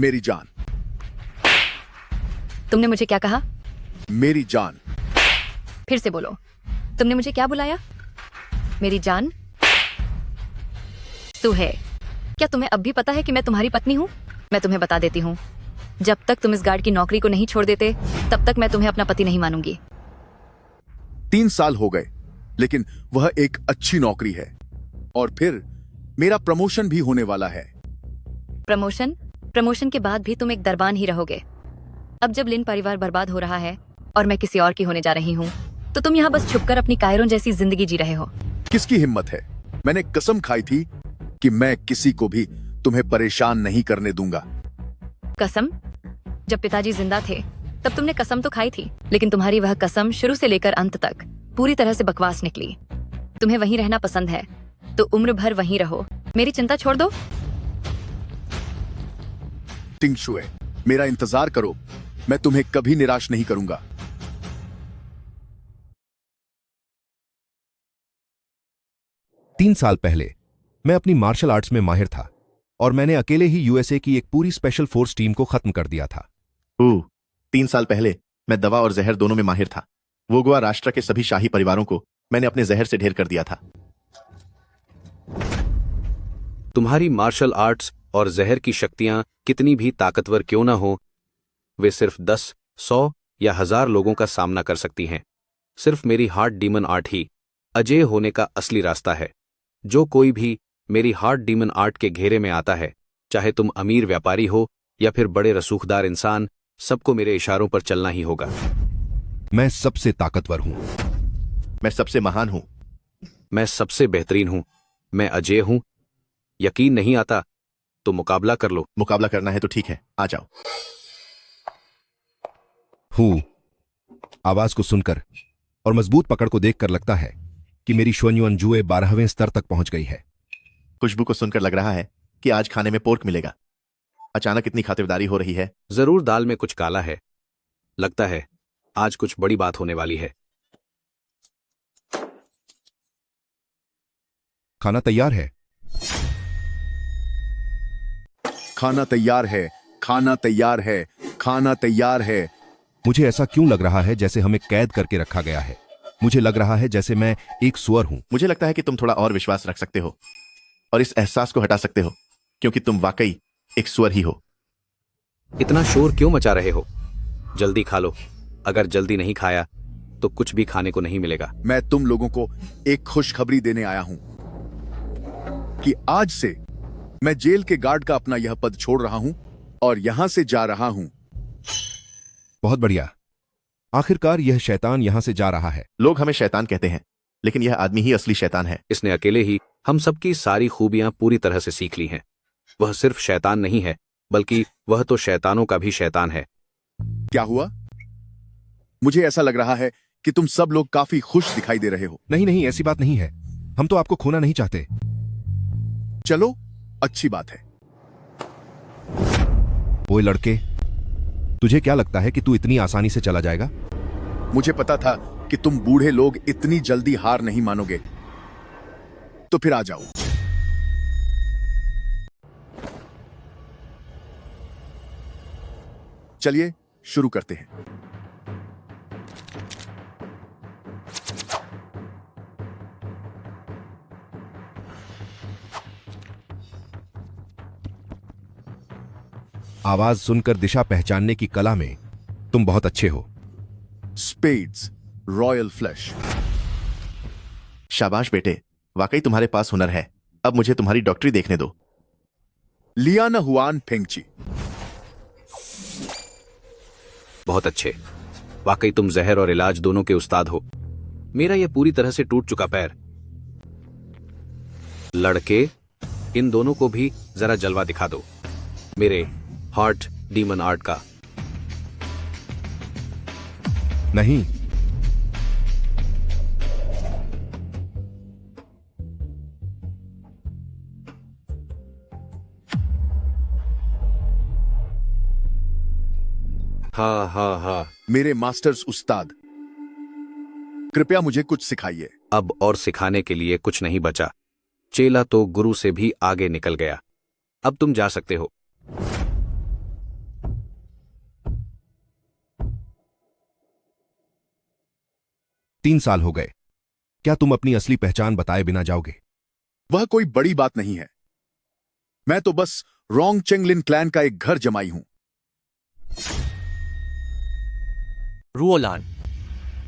मेरी जान। तुमने मुझे क्या कहा? मेरी जान। फिर से बोलो, तुमने मुझे क्या बुलाया? मेरी जान? सुहे, क्या तुम्हें अब भी पता है कि मैं तुम्हारी पत्नी हूँ? मैं तुम्हें बता देती हूँ, जब तक तुम इस गार्ड की नौकरी को नहीं छोड़ देते तब तक मैं तुम्हें अपना पति नहीं मानूंगी। 3 साल हो गए, लेकिन वह एक अच्छी नौकरी है और फिर मेरा प्रमोशन भी होने वाला है। प्रमोशन? प्रमोशन के बाद भी तुम एक दरबान ही रहोगे। अब जब लिन परिवार बर्बाद हो रहा है और मैं किसी और की होने जा रही हूँ, तो तुम यहाँ बस छुपकर अपनी कायरों जैसी जिंदगी जी रहे हो। किसकी हिम्मत है? मैंने कसम खाई थी कि मैं किसी को भी तुम्हें परेशान नहीं करने दूंगा। कसम? जब पिताजी जिंदा थे तब तुमने कसम तो खाई थी, लेकिन तुम्हारी वह कसम शुरू से लेकर अंत तक पूरी तरह से बकवास निकली। तुम्हें वहीं रहना पसंद है तो उम्र भर वहीं रहो, मेरी चिंता छोड़ दो। टिंग शुए, मेरा इंतजार करो, मैं तुम्हें कभी निराश नहीं करूंगा। तीन साल पहले मैं अपनी मार्शल आर्ट्स में माहिर था और मैंने अकेले ही यूएसए की एक पूरी स्पेशल फोर्स टीम को खत्म कर दिया था। 3 साल पहले मैं दवा और जहर दोनों में माहिर था। वो गोवा राष्ट्र के सभी शाही परिवारों को मैंने अपने जहर से ढेर कर दिया था। तुम्हारी मार्शल आर्ट्स और जहर की शक्तियां कितनी भी ताकतवर क्यों ना हो, वे सिर्फ 10, 100 या 1000 लोगों का सामना कर सकती हैं। सिर्फ मेरी हार्ट डीमन आर्ट ही अजेय होने का असली रास्ता है। जो कोई भी मेरी हार्ट डीमन आर्ट के घेरे में आता है, चाहे तुम अमीर व्यापारी हो या फिर बड़े रसूखदार इंसान, सबको मेरे इशारों पर चलना ही होगा। मैं सबसे ताकतवर हूं। मैं सबसे महान हूं। मैं सबसे बेहतरीन हूं। मैं अजेय हूं। यकीन नहीं आता तो मुकाबला कर लो। मुकाबला करना है तो ठीक है, आ जाओ। हूं। आवाज को सुनकर और मजबूत पकड़ को देखकर लगता है कि मेरी शुअन्युअन जुए 12वें स्तर तक पहुंच गई है। खुशबू को सुनकर लग रहा है कि आज खाने में पोर्क मिलेगा। अचानक इतनी खातिरदारी हो रही है। जरूर दाल में कुछ काला है। लगता है आज कुछ बड़ी बात होने वाली है। खाना तैयार है। खाना तैयार है, खाना तैयार है, खाना तैयार है। मुझे ऐसा क्यों लग रहा है जैसे हमें कैद करके रखा गया है? मुझे लग रहा है जैसे मैं एक सुअर हूं। मुझे लगता है कि तुम थोड़ा और विश्वास रख सकते हो और इस एहसास को हटा सकते हो, क्योंकि तुम वाकई एक सुअर ही हो। इतना शोर क्यों मचा रहे हो? जल्दी खा लो। अगर जल्दी नहीं खाया तो कुछ भी खाने को नहीं मिलेगा। मैं तुम लोगों को एक खुशखबरी देने आया हूं कि आज से मैं जेल के गार्ड का अपना यह पद छोड़ रहा हूं और यहां से जा रहा हूं। बहुत बढ़िया। आखिरकार यह शैतान यहां से जा रहा है। लोग हमें शैतान कहते हैं, लेकिन यह आदमी ही असली शैतान है। इसने अकेले ही हम सबकी सारी खूबियां पूरी तरह से सीख ली हैं। वह सिर्फ शैतान नहीं है, बल्कि वह तो शैतानों का भी शैतान है। क्या हुआ? मुझे ऐसा लग रहा है कि तुम सब लोग काफी खुश दिखाई दे रहे हो। नहीं नहीं, ऐसी बात नहीं है। हम तो आपको खोना नहीं चाहते। चलो, अच्छी बात है। ओए लड़के, तुझे क्या लगता है कि तू इतनी आसानी से चला जाएगा? मुझे पता था कि तुम बूढ़े लोग इतनी जल्दी हार नहीं मानोगे, तो फिर आ जाओ। चलिए शुरू करते हैं। आवाज सुनकर दिशा पहचानने की कला में तुम बहुत अच्छे हो। Spades, royal flash. शाबाश बेटे, वाकई तुम्हारे पास हुनर है। अब मुझे तुम्हारी डॉक्टरी देखने दो। लियाना हुआन फेंगची। बहुत अच्छे। वाकई तुम जहर और इलाज दोनों के उस्ताद हो। मेरा यह पूरी तरह से टूट चुका पैर। लड़के, इन दोनों को भी जरा जलवा दिखा दो, मेरे हार्ट डीमन आर्ट का। नहीं, हाँ हाँ हाँ। मेरे मास्टर्स उस्ताद, कृपया मुझे कुछ सिखाइए। अब और सिखाने के लिए कुछ नहीं बचा। चेला तो गुरु से भी आगे निकल गया। अब तुम जा सकते हो। 3 साल हो गए। क्या तुम अपनी असली पहचान बताए बिना जाओगे? वह कोई बड़ी बात नहीं है। मैं तो बस रोंग चेंगलिन क्लैन का एक घर जमाई हूं। रुओलान,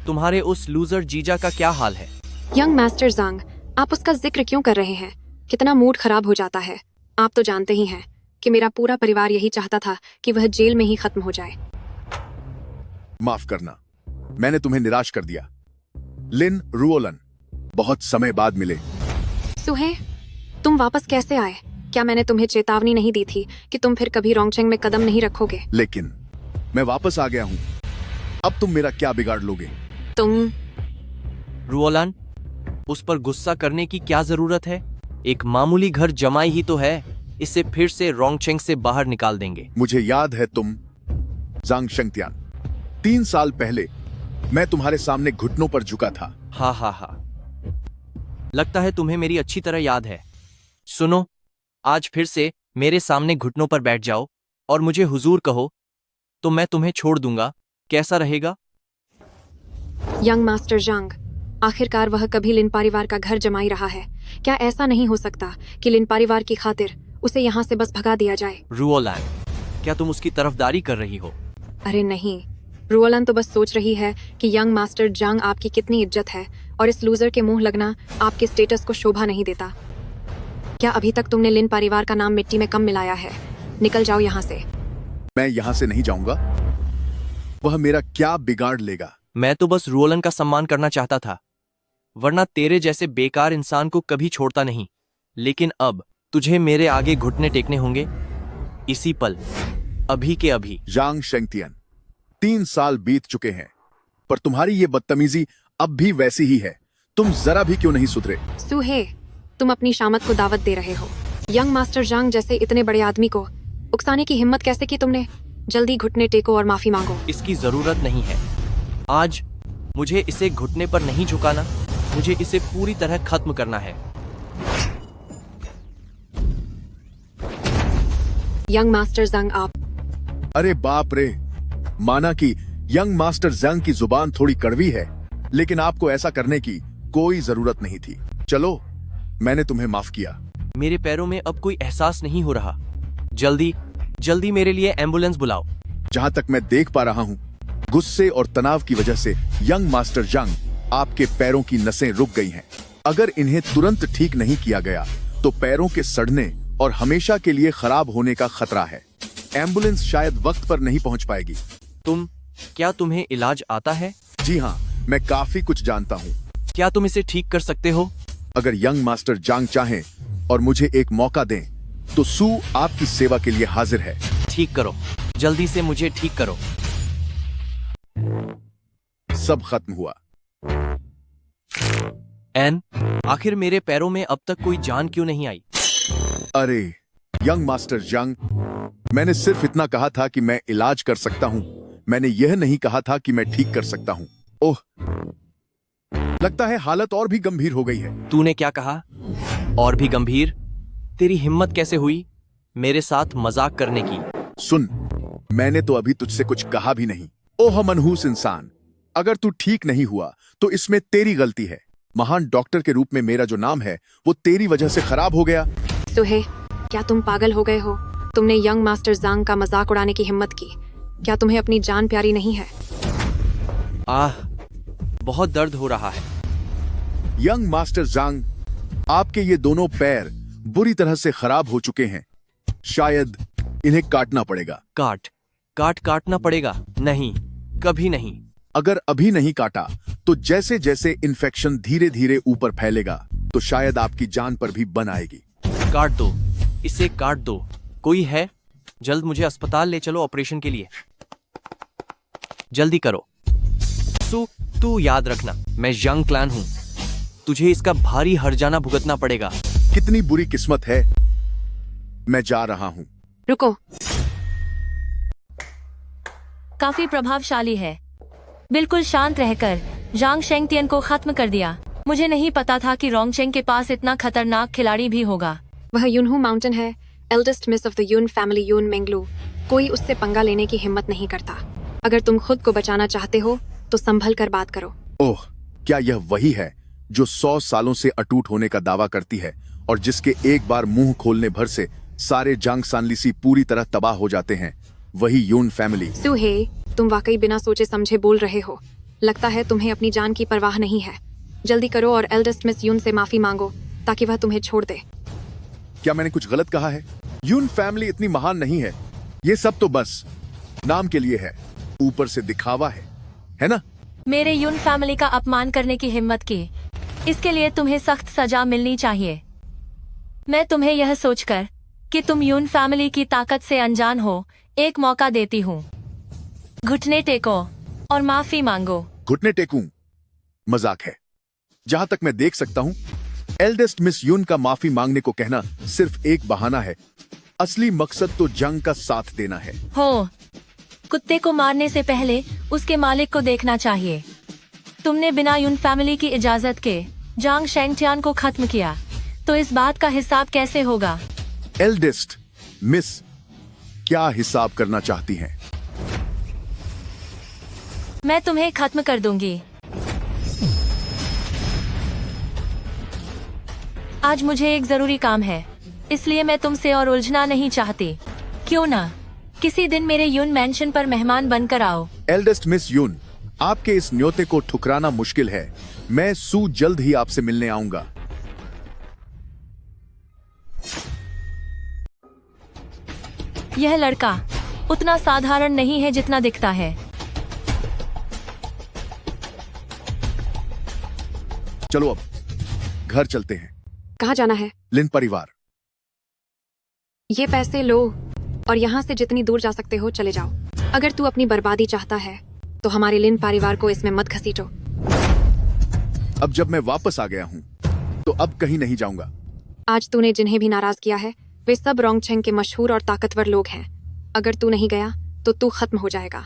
तुम्हारे उस लूजर जीजा का क्या हाल है? यंग मास्टर जांग, आप उसका जिक्र क्यों कर रहे हैं? कितना मूड खराब हो जाता है। आप तो जानते ही हैं कि मेरा पूरा परिवार यही चाहता था कि वह जेल में ही खत्म हो जाए। माफ करना, मैंने तुम्हें निराश कर दिया। लिन रुओलन, बहुत समय बाद मिले। सुहे, तुम वापस कैसे आए? क्या मैंने तुम्हें चेतावनी नहीं दी थी कि तुम फिर कभी रोंगचेंग में कदम नहीं रखोगे? लेकिन मैं वापस आ गया हूं। अब तुम मेरा क्या बिगाड़ लोगे? तुम रुओलान, उस पर गुस्सा करने की क्या जरूरत है? एक मामूली घर जमाई ही तो है। इसे फिर से रोंगचेंग से बाहर निकाल देंगे। मुझे याद है तुम जांग शेंगतियान, 3 साल पहले मैं तुम्हारे सामने घुटनों पर झुका था। हा, लगता है तुम्हें मेरी अच्छी तरह याद है। सुनो, आज फिर से मेरे सामने घुटनों पर बैठ जाओ और मुझे हुजूर कहो, तो मैं तुम्हें छोड़ दूंगा। कैसा रहेगा? यंग मास्टर जांग, आखिरकार वह कभी लिन परिवार का घर जमाई रहा है। क्या ऐसा नहीं हो सकता कि लिन परिवार की खातिर उसे यहाँ से बस भगा दिया जाए? रुओलान, क्या तुम उसकी तरफदारी कर रही हो? अरे नहीं, रुओलन तो बस सोच रही है कि यंग मास्टर जांग आपकी कितनी इज्जत है और इस लूजर के मुंह लगना आपके स्टेटस को शोभा नहीं देता। क्या अभी तक तुमने लिन परिवार का नाम मिट्टी में कम मिलाया है? निकल जाओ यहाँ से। मैं यहां से नहीं जाऊंगा। वह मेरा क्या बिगाड़ लेगा? मैं तो बस रुओलन का सम्मान करना चाहता था, वरना तेरे जैसे बेकार इंसान को कभी छोड़ता नहीं। लेकिन अब तुझे मेरे आगे घुटने टेकने होंगे, इसी पल, अभी के अभी। जांग शेंगतियन, 3 साल बीत चुके हैं, पर तुम्हारी ये बदतमीजी अब भी वैसी ही है। तुम जरा भी क्यों नहीं सुधरे? सुहे, तुम अपनी शामत को दावत दे रहे हो। यंग मास्टर जांग जैसे इतने बड़े आदमी को उकसाने की हिम्मत कैसे की तुमने? जल्दी घुटने टेको और माफी मांगो। इसकी जरूरत नहीं है। आज मुझे इसे घुटने पर नहीं झुकाना, मुझे इसे पूरी तरह खत्म करना है। यंग मास्टर जांग, आप अरे बाप रे, माना कि यंग मास्टर जांग की जुबान थोड़ी कड़वी है, लेकिन आपको ऐसा करने की कोई जरूरत नहीं थी। चलो, मैंने तुम्हें माफ किया। मेरे पैरों में अब कोई एहसास नहीं हो रहा। जल्दी मेरे लिए एम्बुलेंस बुलाओ। जहां तक मैं देख पा रहा हूं, गुस्से और तनाव की वजह से यंग मास्टर जांग, आपके पैरों की नसें रुक गई हैं। अगर इन्हें तुरंत ठीक नहीं किया गया तो पैरों के सड़ने और हमेशा के लिए खराब होने का खतरा है। एम्बुलेंस शायद वक्त पर नहीं पहुंच पाएगी। क्या तुम्हें इलाज आता है? जी हाँ, मैं काफी कुछ जानता हूँ। क्या तुम इसे ठीक कर सकते हो? अगर यंग मास्टर जांग चाहें और मुझे एक मौका दें, तो सू आपकी सेवा के लिए हाजिर है। ठीक करो, जल्दी से मुझे ठीक करो। सब खत्म हुआ। एन, आखिर मेरे पैरों में अब तक कोई जान क्यों नहीं आई? अरे यंग मास्टर जांग, मैंने सिर्फ इतना कहा था कि मैं इलाज कर सकता हूँ। मैंने यह नहीं कहा था कि मैं ठीक कर सकता हूँ। ओह, लगता है हालत और भी गंभीर हो गई है। तूने क्या कहा? और भी गंभीर? तेरी हिम्मत कैसे हुई मेरे साथ मजाक करने की? सुन, मैंने तो अभी तुझसे कुछ कहा भी नहीं। ओह मनहूस इंसान, अगर तू ठीक नहीं हुआ तो इसमें तेरी गलती है। महान डॉक्टर के रूप में मेरा जो नाम है वो तेरी वजह से खराब हो गया। सुहे, क्या तुम पागल हो गए हो? तुमने यंग मास्टर जांग का मजाक उड़ाने की हिम्मत की। क्या तुम्हें अपनी जान प्यारी नहीं है? आह, बहुत दर्द हो रहा है। यंग मास्टर जांग, आपके ये दोनों पैर बुरी तरह से खराब हो चुके हैं। शायद इन्हें काटना पड़ेगा। काटना पड़ेगा? नहीं, कभी नहीं। अगर अभी नहीं काटा तो जैसे जैसे इन्फेक्शन धीरे धीरे ऊपर फैलेगा तो शायद आपकी जान पर भी बन आएगी। काट दो, इसे काट दो। कोई है? जल्द मुझे अस्पताल ले चलो ऑपरेशन के लिए। जल्दी करो। तू याद रखना, मैं यंग क्लैन हूँ। तुझे इसका भारी हर्जाना भुगतना पड़ेगा। कितनी बुरी किस्मत है। मैं जा रहा हूँ। रुको, काफी प्रभावशाली है। बिल्कुल शांत रहकर जांग शेंगतियन को खत्म कर दिया। मुझे नहीं पता था कि रोंगचेंग के पास इतना खतरनाक खिलाड़ी भी होगा। वह यूनहू माउंटेन है, eldest miss of the Yun family Yun Menglu. कोई उससे पंगा लेने की हिम्मत नहीं करता। अगर तुम खुद को बचाना चाहते हो तो संभल कर बात करो। ओह, क्या यह वही है जो 100 सालों से अटूट होने का दावा करती है और जिसके एक बार मुंह खोलने भर से सारे जांग सानलिसी पूरी तरह तबाह हो जाते हैं? वही यून फैमिली। सुहे, तुम वाकई बिना सोचे समझे बोल रहे हो। लगता है तुम्हें अपनी जान की परवाह नहीं है। जल्दी करो और एल्डेस्ट मिस यून से माफी मांगो ताकि वह तुम्हें छोड़ दे। क्या मैंने कुछ गलत कहा है? यून फैमिली इतनी महान नहीं है। ये सब तो बस नाम के लिए है, ऊपर से दिखावा है ना? मेरे यून फैमिली का अपमान करने की हिम्मत की, इसके लिए तुम्हें सख्त सजा मिलनी चाहिए। मैं तुम्हें यह सोचकर कि तुम यून फैमिली की ताकत से अनजान हो, एक मौका देती हूँ। घुटने टेको और माफी मांगो। घुटने टेकूं? मजाक है। जहां तक मैं देख सकता हूं, एल्डेस्ट मिस यून का माफी मांगने को कहना सिर्फ एक बहाना है। असली मकसद तो जंग का साथ देना है। हो, कुत्ते को मारने से पहले उसके मालिक को देखना चाहिए। तुमने बिना यून फैमिली की इजाजत के जांग शेंगटियान को खत्म किया, तो इस बात का हिसाब कैसे होगा? एल्डेस्ट मिस क्या हिसाब करना चाहती हैं? मैं तुम्हें खत्म कर दूंगी। आज मुझे एक जरूरी काम है, इसलिए मैं तुमसे और उलझना नहीं चाहती। क्यों ना किसी दिन मेरे यून मैंशन पर मेहमान बनकर आओ। एल्डेस्ट मिस यून, आपके इस न्योते को ठुकराना मुश्किल है। मैं सू जल्द ही आपसे मिलने आऊंगा। यह लड़का उतना साधारण नहीं है जितना दिखता है। चलो अब घर चलते हैं। कहाँ जाना है? लिन परिवार। ये पैसे लो और यहाँ से जितनी दूर जा सकते हो चले जाओ। अगर तू अपनी बर्बादी चाहता है तो हमारे लिन परिवार को इसमें मत घसीटो। अब जब मैं वापस आ गया हूँ तो अब कहीं नहीं जाऊंगा। आज तूने जिन्हें भी नाराज किया है वे सब रोंगचेंग के मशहूर और ताकतवर लोग हैं। अगर तू नहीं गया तो तू खत्म हो जाएगा।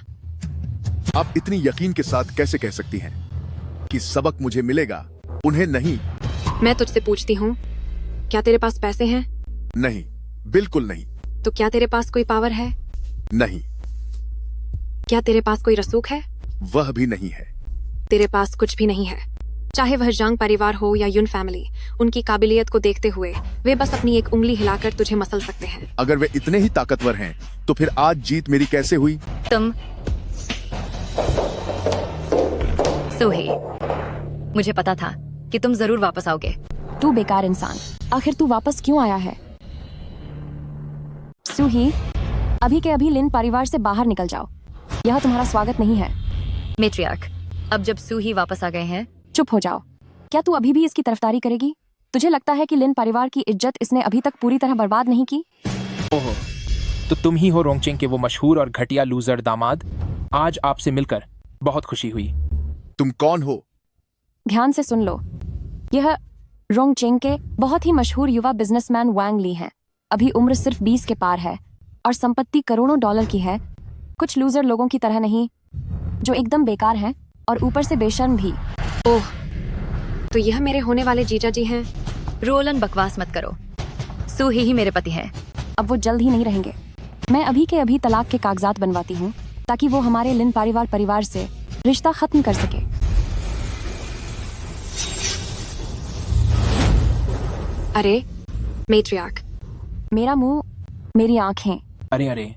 आप इतनी यकीन के साथ कैसे कह सकती हैं कि सबक मुझे मिलेगा, उन्हें नहीं? मैं तुझसे पूछती हूँ, क्या तेरे पास पैसे हैं? नहीं, बिल्कुल नहीं। तो क्या तेरे पास कोई पावर है? नहीं, क्या तेरे पास कोई रसूख है? वह भी नहीं है। तेरे पास कुछ भी नहीं है। चाहे वह जांग परिवार हो या यून फैमिली, उनकी काबिलियत को देखते हुए वे बस अपनी एक उंगली हिलाकर तुझे मसल सकते हैं। अगर वे इतने ही ताकतवर हैं तो फिर आज जीत मेरी कैसे हुई? तुम सुही, मुझे पता था कि तुम जरूर वापस आओगे। तू बेकार इंसान, आखिर तू वापस क्यों आया है? सुही, अभी के अभी लिन परिवार से बाहर निकल जाओ। यह तुम्हारा स्वागत नहीं है। मेट्रियार्क, अब जब सुही वापस आ गए हैं। चुप हो जाओ। क्या तू अभी भी इसकी तरफदारी करेगी? तुझे लगता है कि लिन परिवार की इज्जत इसने अभी तक पूरी तरह बर्बाद नहीं की? ओहो, तो तुम ही हो रोंगचेंग के वो मशहूर और घटिया लूजर दामाद। आज आपसे मिलकर बहुत खुशी हुई। तुम कौन हो? ध्यान से सुन लो। यह रोंगचेंग के बहुत ही मशहूर युवा बिजनेसमैन वांग ली हैं। अभी उम्र सिर्फ 20 के पार है और संपत्ति करोड़ों डॉलर की है। कुछ लूजर लोगों की तरह नहीं, जो एकदम बेकार हैं और ऊपर से बेशर्म भी। ओह, तो यह मेरे होने वाले जीजा जी हैं। रोलन, बकवास मत करो। सुही ही मेरे पति हैं। अब वो जल्द ही नहीं रहेंगे। मैं अभी के अभी तलाक के कागजात बनवाती हूँ ताकि वो हमारे लिन परिवार से रिश्ता खत्म कर सके। अरे मेट्रियार्क, मेरा मुंह, मेरी आंखें। अरे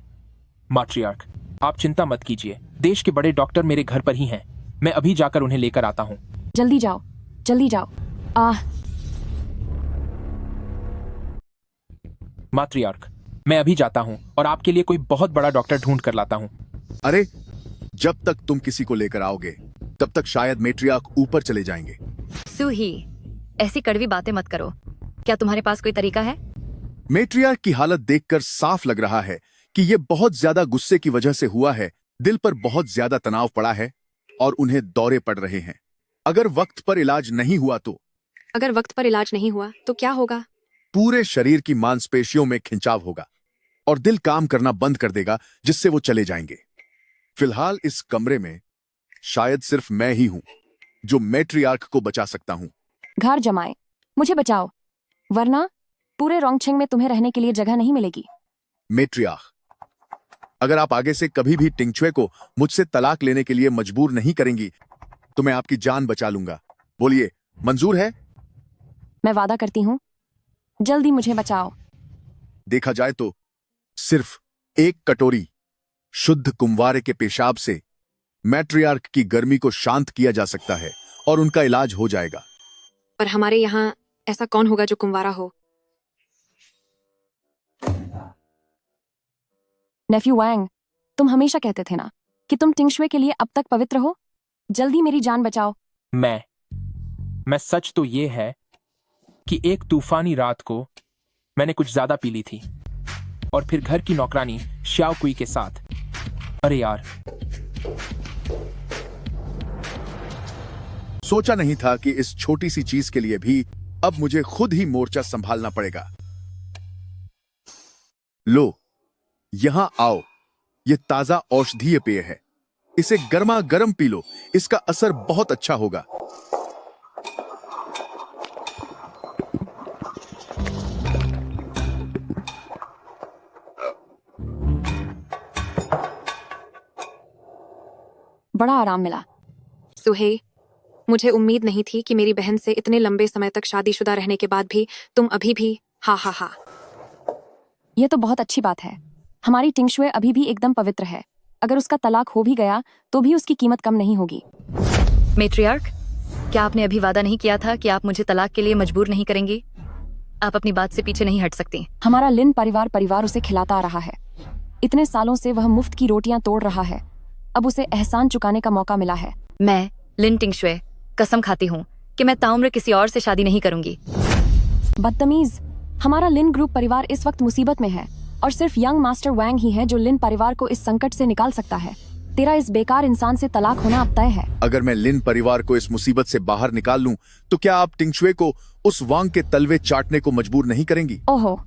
माट्रियार्क, आप चिंता मत कीजिए। देश के बड़े डॉक्टर मेरे घर पर ही हैं। मैं अभी जाकर उन्हें लेकर आता हूँ। जल्दी जाओ, जल्दी जाओ। माट्रियार्क, मैं अभी जाता हूँ और आपके लिए कोई बहुत बड़ा डॉक्टर ढूंढ कर लाता हूँ। अरे, जब तक तुम किसी को लेकर आओगे तब तक शायद मेट्रियार्क ऊपर चले जाएंगे। सुही, ऐसी कड़वी बातें मत करो। क्या तुम्हारे पास कोई तरीका है? मेट्रियार्क की हालत देखकर साफ लग रहा है कि ये बहुत ज्यादा गुस्से की वजह से हुआ है। दिल पर बहुत ज्यादा तनाव पड़ा है और उन्हें दौरे पड़ रहे हैं। अगर वक्त पर इलाज नहीं हुआ तो? अगर वक्त पर इलाज नहीं हुआ तो क्या होगा? पूरे शरीर की मांसपेशियों में खिंचाव होगा और दिल काम करना बंद कर देगा, जिससे वो चले जाएंगे। फिलहाल इस कमरे में शायद सिर्फ मैं ही हूं जो मैट्रियार्क को बचा सकता हूं। घर जमाए, मुझे बचाओ, वरना पूरे रोंगचेंग में तुम्हें रहने के लिए जगह नहीं मिलेगी। मैट्रियार्क, अगर आप आगे से कभी भी टिंगचुए को मुझसे तलाक लेने के लिए मजबूर नहीं करेंगी तो मैं आपकी जान बचा लूंगा। बोलिए, मंजूर है? मैं वादा करती हूँ, जल्दी मुझे बचाओ। देखा जाए तो सिर्फ एक कटोरी शुद्ध कुंवारे के पेशाब से मैट्रियार्क की गर्मी को शांत किया जा सकता है और उनका इलाज हो जाएगा। पर हमारे यहाँ ऐसा कौन होगा जो कुंवारा हो? नेफ्यू वैंग, तुम हमेशा कहते थे ना कि तुम टिंगशुए के लिए अब तक पवित्र हो। जल्दी मेरी जान बचाओ। मैं सच तो ये है कि एक तूफानी रात को मैंने कुछ ज्यादा पी ली थी और फिर घर की नौकरानी श्याओ कुई के साथ। अरे यार, सोचा नहीं था कि इस छोटी सी चीज के लिए भी अब मुझे खुद ही मोर्चा संभालना पड़ेगा। लो, यहां आओ। यह ताजा औषधीय पेय है। इसे गर्मा गर्म पी लो, इसका असर बहुत अच्छा होगा। बड़ा आराम मिला। सुहे, मुझे उम्मीद नहीं थी कि मेरी बहन से इतने लंबे समय तक शादीशुदा रहने के बाद भी तुम अभी भी हा हा हा। यह तो बहुत अच्छी बात है। हमारी टिंगशुए अभी भी एकदम पवित्र है। अगर उसका तलाक हो भी गया तो भी उसकी कीमत कम नहीं होगी। मेट्रियार्क, क्या आपने अभी वादा नहीं किया था कि आप मुझे तलाक के लिए मजबूर नहीं करेंगी? आप अपनी बात से पीछे नहीं हट सकती। हमारा लिन परिवार उसे खिलाता आ रहा है। इतने सालों से वह मुफ्त की रोटियां तोड़ रहा है। अब उसे एहसान चुकाने का मौका मिला है। मैं लिन टिंगशुए कसम खाती हूँ कि मैं ताउम्र किसी और से शादी नहीं करूंगी। बदतमीज, हमारा लिन ग्रुप परिवार इस वक्त मुसीबत में है और सिर्फ यंग मास्टर वैंग ही है जो लिन परिवार को इस संकट से निकाल सकता है। तेरा इस बेकार इंसान से तलाक होना अब तय है। अगर मैं लिन परिवार को इस मुसीबत से बाहर निकाल लूं, तो क्या आप टिंगशुए को उस वांग के तलवे चाटने को मजबूर नहीं करेंगी? ओहो,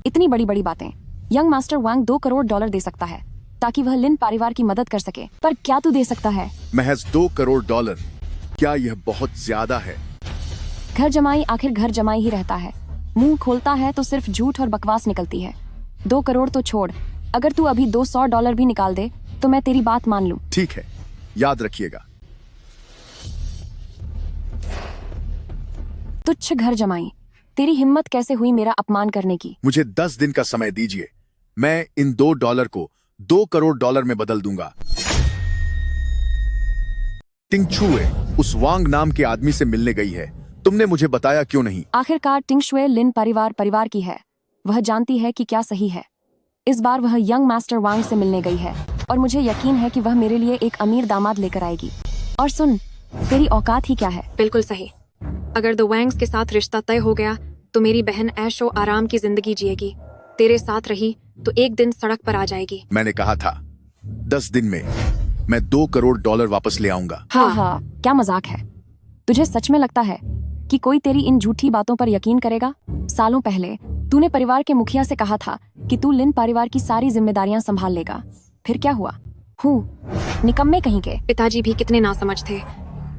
इतनी बड़ी बड़ी बातें। यंग मास्टर वैंग $2 करोड़ दे सकता है ताकि वह लिन परिवार की मदद कर सके। पर क्या तू दे सकता है? महज $2 करोड़? क्या यह बहुत ज्यादा है? घर जमाई आखिर घर जमाई ही रहता है। मुंह खोलता है तो सिर्फ झूठ और बकवास निकलती है। 2 करोड़ तो छोड़, अगर तू अभी $200 भी निकाल दे तो मैं तेरी बात मान लूं। ठीक है, याद रखिएगा। तुच्छ घर जमाई, तेरी हिम्मत कैसे हुई मेरा अपमान करने की? मुझे 10 दिन का समय दीजिए। मैं इन $2 को $2 करोड़ में बदल दूंगा। टिंगशुए उस वांग नाम के आदमी से मिलने गई है। तुमने मुझे बताया क्यों नहीं? आखिरकार टिंगशुए लिन परिवार की है। वह जानती है कि क्या सही है। इस बार वह यंग मास्टर वांग से मिलने गई है और मुझे यकीन है कि वह मेरे लिए एक अमीर दामाद लेकर आएगी। और सुन, तेरी औकात ही क्या है? बिल्कुल सही। अगर द वैंग्स के साथ रिश्ता तय हो गया तो मेरी बहन ऐशो आराम की जिंदगी जिएगी। तेरे साथ रही तो एक दिन सड़क पर आ जाएगी। मैंने कहा था 10 दिन में मैं $2 करोड़ वापस ले आऊंगा। हाँ, क्या मजाक है? तुझे सच में लगता है कि कोई तेरी इन झूठी बातों पर यकीन करेगा? सालों पहले तूने परिवार के मुखिया से कहा था कि तू लिन परिवार की सारी जिम्मेदारियां संभाल लेगा। फिर क्या हुआ? निकम्मे कहीं के। पिताजी भी कितने नासमझ थे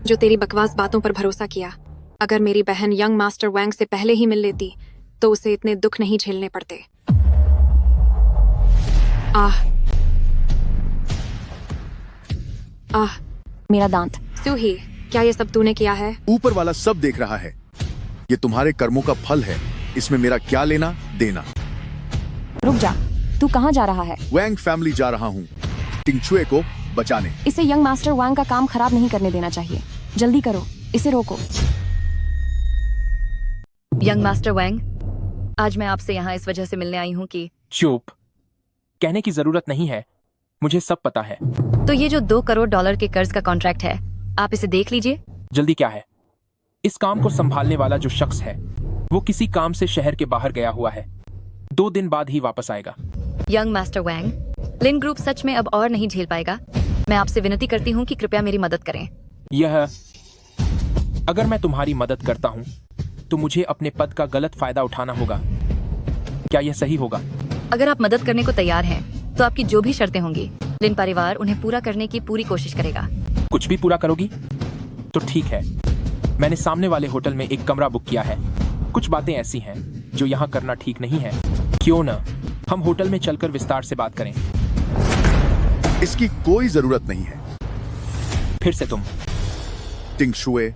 जो तेरी बकवास बातों पर भरोसा किया। अगर मेरी बहन यंग मास्टर वैंग से पहले ही मिल लेती तो उसे इतने दुख नहीं झेलने पड़ते। आह, मेरा दांत। सूही, क्या ये सब तूने किया है? ऊपर वाला सब देख रहा है। ये तुम्हारे कर्मों का फल है। इसमें मेरा क्या लेना देना? रुक जा, तू कहाँ जा रहा है? वैंग फैमिली जा रहा हूँ, टिंगशुए को बचाने। इसे यंग मास्टर वांग का काम खराब नहीं करने देना चाहिए। जल्दी करो, इसे रोको। यंग मास्टर वैंग, आज मैं आपसे यहाँ इस वजह से मिलने आई हूँ कि चुप, कहने की जरूरत नहीं है, मुझे सब पता है। तो ये जो $2 करोड़ के कर्ज का कॉन्ट्रैक्ट है, आप इसे देख लीजिए। जल्दी क्या है? इस काम को संभालने वाला जो शख्स है वो किसी काम से शहर के बाहर गया हुआ है। 2 दिन बाद ही वापस आएगा। यंग मास्टर वैंग, लिन ग्रुप सच में अब और नहीं झेल पाएगा। मैं आपसे विनती करती हूँ कि कृपया मेरी मदद करें। अगर मैं तुम्हारी मदद करता हूँ तो मुझे अपने पद का गलत फायदा उठाना होगा। क्या यह सही होगा? अगर आप मदद करने को तैयार हैं, तो आपकी जो भी शर्तें होंगी, लिन परिवार उन्हें पूरा करने की पूरी कोशिश करेगा। कुछ भी पूरा करोगी? तो ठीक है। मैंने सामने वाले होटल में एक कमरा बुक किया है। कुछ बातें ऐसी हैं जो यहाँ करना ठीक नहीं है। क्यों न हम होटल में चलकर विस्तार से बात करें? इसकी कोई जरूरत नहीं है। फिर से तुम। टिंगशुए,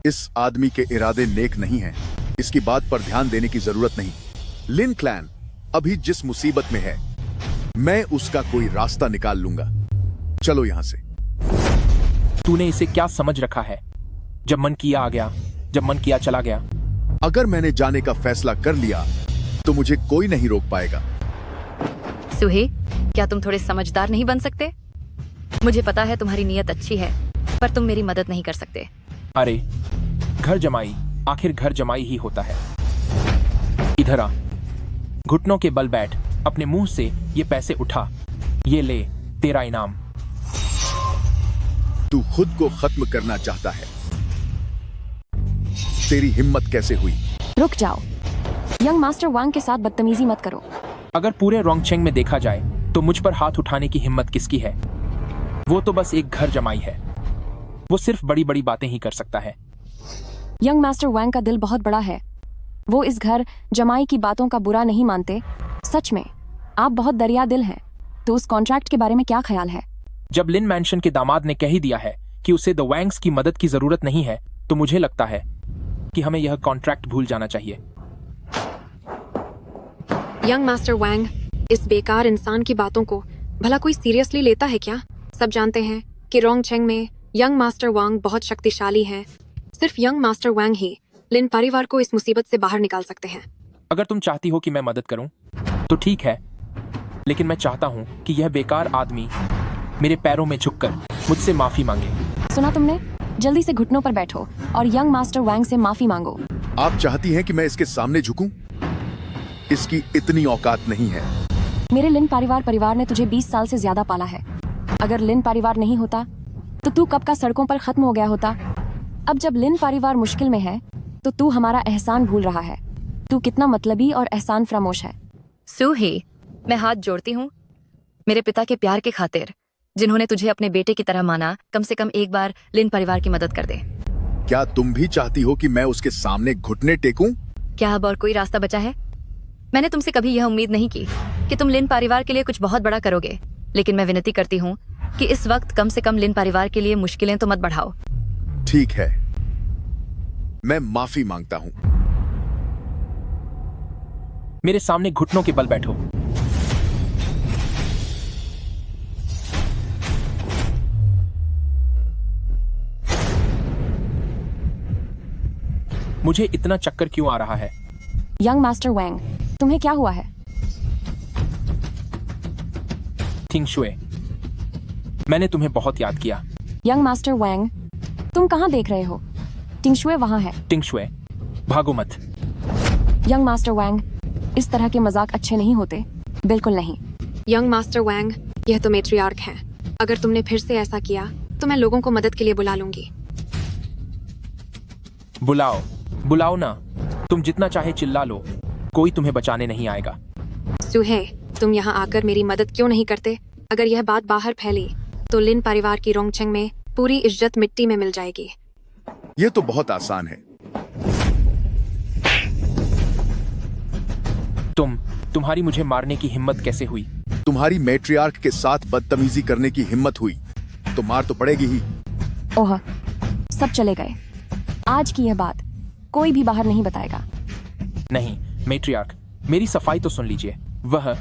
इस आदमी के इरादे नेक नहीं हैं। इसकी बात पर ध्यान देने की जरूरत नहीं। लिन क्लैन अभी जिस मुसीबत में है, मैं उसका कोई रास्ता निकाल लूंगा। चलो यहां से। तूने इसे क्या समझ रखा है? जब मन किया आ गया, जब मन किया चला गया। अगर मैंने जाने का फैसला कर लिया तो मुझे कोई नहीं रोक पाएगा। सुहे, क्या तुम थोड़े समझदार नहीं बन सकते? मुझे पता है तुम्हारी नीयत अच्छी है, पर तुम मेरी मदद नहीं कर सकते। अरे घर जमाई आखिर घर जमाई ही होता है। इधर आ, घुटनों के बल बैठ, अपने मुंह से ये पैसे उठा। ये ले तेरा इनाम। तू खुद को खत्म करना चाहता है। तेरी हिम्मत कैसे हुई? रुक जाओ, यंग मास्टर वांग के साथ बदतमीजी मत करो। अगर पूरे रोंगचेंग में देखा जाए तो मुझ पर हाथ उठाने की हिम्मत किसकी है? वो तो बस एक घर जमाई है। वो सिर्फ बड़ी बड़ी बातें ही कर सकता है। यंग मास्टर वांग का दिल बहुत बड़ा है। वो इस घर जमाई की बातों का बुरा नहीं मानते। सच में आप बहुत दरिया दिल हैं। तो उस कॉन्ट्रैक्ट के बारे में क्या ख्याल है? जब लिन मैंशन के दामाद ने कह ही दिया है कि उसे द वैंग्स की मदद की जरूरत नहीं है, तो मुझे लगता है कि हमें यह कॉन्ट्रैक्ट भूल जाना चाहिए। यंग मास्टर वांग, इस बेकार इंसान की बातों को भला कोई सीरियसली लेता है क्या? सब जानते हैं कि रोंगचेंग में यंग मास्टर वांग बहुत शक्तिशाली हैं। सिर्फ यंग मास्टर वांग ही लिन परिवार को इस मुसीबत से बाहर निकाल सकते हैं। अगर तुम चाहती हो कि मैं मदद करूं तो ठीक है, लेकिन मैं चाहता हूं कि यह बेकार आदमी मेरे पैरों में झुककर मुझसे माफी मांगे। सुना तुमने? जल्दी से घुटनों पर बैठो और यंग मास्टर वांग से माफी मांगो। आप चाहती हैं कि मैं इसके सामने झुकूं? इसकी इतनी औकात नहीं है। मेरे लिन परिवार ने तुझे 20 साल से ज्यादा पाला है। अगर लिन परिवार नहीं होता तो तू कब का सड़कों पर खत्म हो गया होता। अब जब लिन परिवार मुश्किल में है तो तू हमारा एहसान भूल रहा है। तू कितना मतलबी और एहसान फरामोश है। सुहे, मैं हाथ जोड़ती हूँ मेरे पिता के प्यार के खातिर, जिन्होंने तुझे अपने बेटे की तरह माना। कम से कम एक बार लिन परिवार की मदद कर दे। क्या तुम भी चाहती हो कि मैं उसके सामने घुटने टेकूं? क्या अब और कोई रास्ता बचा है? मैंने तुमसे कभी यह उम्मीद नहीं की कि तुम लिन परिवार के लिए कुछ बहुत बड़ा करोगे, लेकिन मैं विनती करती हूँ कि इस वक्त कम से कम लिन परिवार के लिए मुश्किलें तो मत बढ़ाओ। ठीक है, मैं माफी मांगता हूँ। मेरे सामने घुटनों के बल बैठो। मुझे इतना चक्कर क्यों आ रहा है? यंग मास्टर वांग, तुम्हें क्या हुआ है? थिंगशुए, मैंने तुम्हें बहुत याद किया। यंग मास्टर वांग, तुम कहाँ देख रहे हो? टिंगशुए वहाँ है। टिंगशुए, भागो मत। यंग मास्टर वांग, इस तरह के मजाक अच्छे नहीं होते। बिल्कुल नहीं। यंग मास्टर वांग, यह तो मैट्रियार्क हैं। अगर तुमने फिर से ऐसा किया तो मैं लोगों को मदद के लिए बुला लूंगी। बुलाओ, बुलाओ ना। तुम जितना चाहे चिल्ला लो, कोई तुम्हें बचाने नहीं आएगा। सुहे, तुम यहाँ आकर मेरी मदद क्यों नहीं करते? अगर यह बात बाहर फैली तो लिन परिवार की रोंगचेंग में पूरी इज्जत मिट्टी में मिल जाएगी। ये तो बहुत आसान है। तुम्हारी मुझे मारने की हिम्मत कैसे हुई? तुम्हारी मैट्रियार्क के साथ बदतमीजी करने की हिम्मत हुई तो मार तो पड़ेगी ही। ओह, सब चले गए। आज की यह बात कोई भी बाहर नहीं बताएगा। नहीं मैट्रियार्क, मेरी सफाई तो सुन लीजिए। वह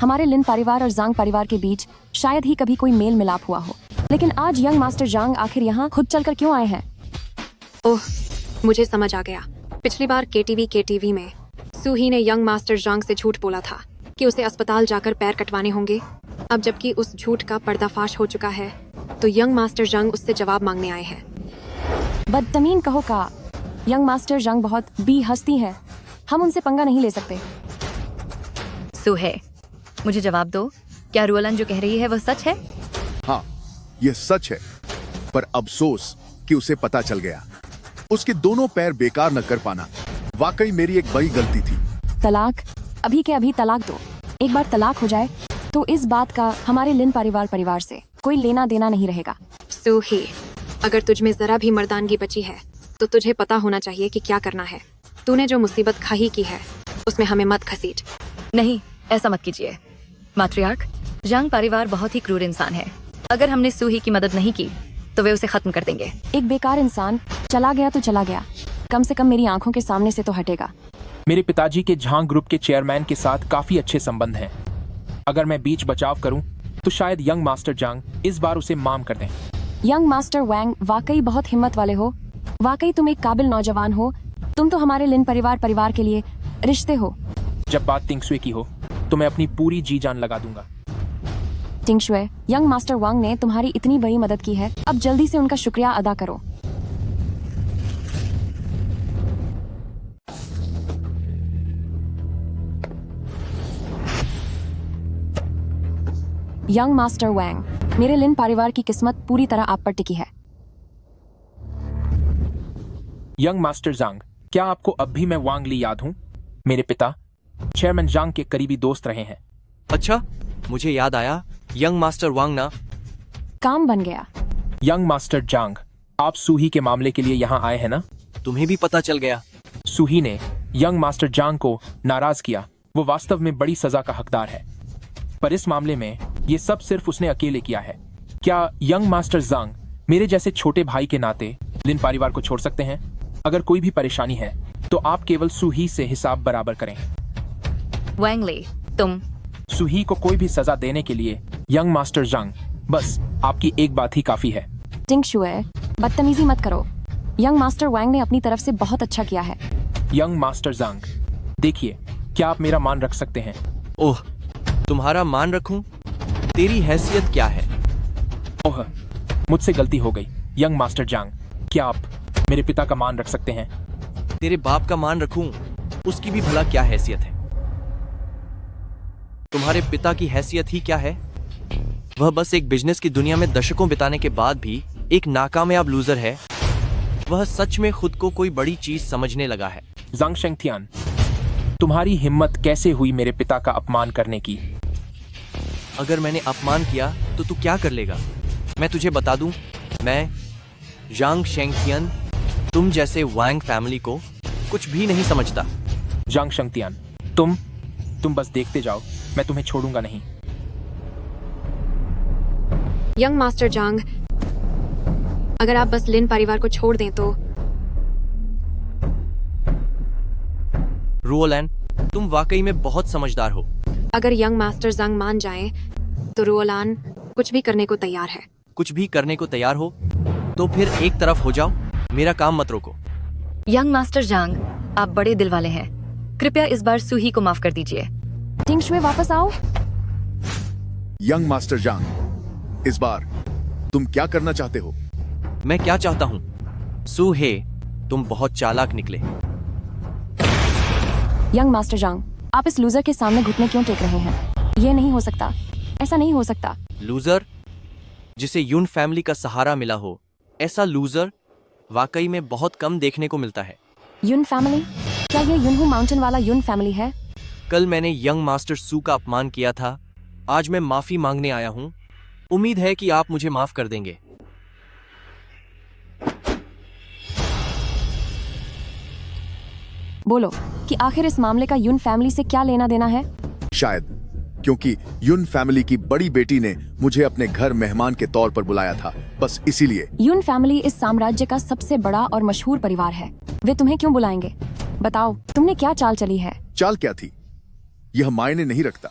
हमारे लिन परिवार और जांग परिवार के बीच शायद ही कभी कोई मेल मिलाप हुआ हो, लेकिन आज यंग मास्टर जांग आखिर यहाँ खुद चलकर क्यों आए हैं? ओह, मुझे समझ आ गया। पिछली बार केटीवी में सूही ने यंग मास्टर जांग से झूठ बोला था कि उसे अस्पताल जाकर पैर कटवाने होंगे। अब जबकि उस झूठ का पर्दाफाश हो चुका है तो यंग मास्टर जांग उससे जवाब मांगने आए हैं। बदतमीन कहो का। यंग मास्टर जांग बहुत बी हस्ती है। हम उनसे पंगा नहीं ले सकते। सुहे, मुझे जवाब दो, क्या रुअलन जो कह रही है वह सच है? हाँ, यह सच है, पर अफसोस कि उसे पता चल गया। उसके दोनों पैर बेकार न कर पाना वाकई मेरी एक बड़ी गलती थी। तलाक? अभी के अभी तलाक दो। एक बार तलाक हो जाए तो इस बात का हमारे लिन परिवार से कोई लेना देना नहीं रहेगा। सूही, अगर तुझ में जरा भी मर्दानगी बची है तो तुझे पता होना चाहिए कि क्या करना है। तूने जो मुसीबत खाई की है उसमें हमें मत घसीट। नहीं, ऐसा मत कीजिए। मैट्रियार्क, जंग परिवार बहुत ही क्रूर इंसान है। अगर हमने सूही की मदद नहीं की तो वे उसे खत्म कर देंगे। एक बेकार इंसान चला गया तो चला गया, कम से कम मेरी आंखों के सामने से तो हटेगा। मेरे पिताजी के झांग ग्रुप के चेयरमैन के साथ काफी अच्छे संबंध हैं। अगर मैं बीच बचाव करूं तो शायद यंग मास्टर जांग इस बार उसे माम कर दें। यंग मास्टर वैंग वाकई बहुत हिम्मत वाले हो। वाकई तुम एक काबिल नौजवान हो। तुम तो हमारे लिन परिवार के लिए रिश्ते हो। जब बात तिंगसुए की हो तो मैं अपनी पूरी जी जान लगा दूंगा। टिंगशुए, यंग मास्टर वांग ने तुम्हारी इतनी बड़ी मदद की है, अब जल्दी से उनका शुक्रिया अदा करो। यंग मास्टर वैंग, मेरे लिन परिवार की किस्मत पूरी तरह आप पर टिकी है। यंग मास्टर जांग, क्या आपको अब भी मैं वांग ली याद हूँ? मेरे पिता चेयरमैन जांग के करीबी दोस्त रहे हैं। अच्छा, मुझे याद आया, यंग मास्टर वांग ना। काम बन गया। यंग मास्टर जांग, आप सूही के मामले के लिए यहाँ आए हैं ना? तुम्हें भी पता चल गया। सूही ने यंग मास्टर जांग को नाराज किया। वो वास्तव में बड़ी सजा का हकदार है, पर इस मामले में ये सब सिर्फ उसने अकेले किया है। क्या यंग मास्टर जांग मेरे जैसे छोटे भाई के नाते लिन परिवार को छोड़ सकते हैं? अगर कोई भी परेशानी है तो आप केवल सूही से हिसाब बराबर करें। वैंगली, तुम सूही को कोई भी सजा देने के लिए यंग मास्टर जांग, बस आपकी एक बात ही काफी है। टिंगशुए, बदतमीजी मत करो। यंग मास्टर वैंग ने अपनी तरफ से बहुत अच्छा किया है। यंग मास्टर जांग, देखिए, क्या आप मेरा मान रख सकते हैं? ओह, तुम्हारा मान रखूं? तेरी हैसियत क्या है? ओह, मुझसे गलती हो गई। यंग मास्टर जांग, क्या आप मेरे पिता का मान रख सकते हैं? तेरे बाप का मान रखूं? उसकी भी भला क्या हैसियत है? तुम्हारे पिता की हैसियत ही क्या है? वह बस एक बिजनेस की दुनिया में दशकों बिताने के बाद भी एक नाकामयाब लूजर है। वह सच में खुद को कोई बड़ी चीज समझने लगा है। जांग शेंगथियान, तुम्हारी हिम्मत कैसे हुई मेरे पिता का अपमान करने की? अगर मैंने अपमान किया तो तू क्या कर लेगा? मैं तुझे बता दूं, मैं जांग शेंगथियन तुम जैसे वांग फैमिली को कुछ भी नहीं समझता। जांग शेंगथियान, तुम बस देखते जाओ, मैं तुम्हें छोड़ूंगा नहीं। यंग मास्टर जांग, अगर आप बस लिन परिवार को छोड़ दें तो। रुओलैन, तुम वाकई में बहुत समझदार हो। अगर यंग मास्टर जांग मान जाए तो रुओलान कुछ भी करने को तैयार है। कुछ भी करने को तैयार हो तो फिर एक तरफ हो जाओ, मेरा काम मत रोको। यंग मास्टर जांग, आप बड़े दिल वाले हैं। कृपया इस बार सूही को माफ कर दीजिए। टिंगशुए, वापस आओ। यंग मास्टर जांग, इस बार तुम क्या करना चाहते हो? मैं क्या चाहता हूँ? सूहे, तुम बहुत चालाक निकले। यंग मास्टर जांग, आप इस लूजर के सामने घुटने क्यों टेक रहे हैं? ये नहीं हो सकता, ऐसा नहीं हो सकता। लूजर जिसे यून फैमिली का सहारा मिला हो, ऐसा लूजर वाकई में बहुत कम देखने को मिलता है। यून फैमिली? क्या ये यूनहू माउंटेन वाला यून फैमिली है? कल मैंने यंग मास्टर सू का अपमान किया था। आज मैं माफी मांगने आया हूँ। उम्मीद है कि आप मुझे माफ कर देंगे। बोलो कि आखिर इस मामले का यून फैमिली से क्या लेना देना है? शायद क्योंकि युन फैमिली की बड़ी बेटी ने मुझे अपने घर मेहमान के तौर पर बुलाया था, बस इसीलिए। यून फैमिली इस साम्राज्य का सबसे बड़ा और मशहूर परिवार है। वे तुम्हें क्यों बुलाएंगे? बताओ, तुमने क्या चाल चली है? चाल क्या थी, यह मायने नहीं रखता।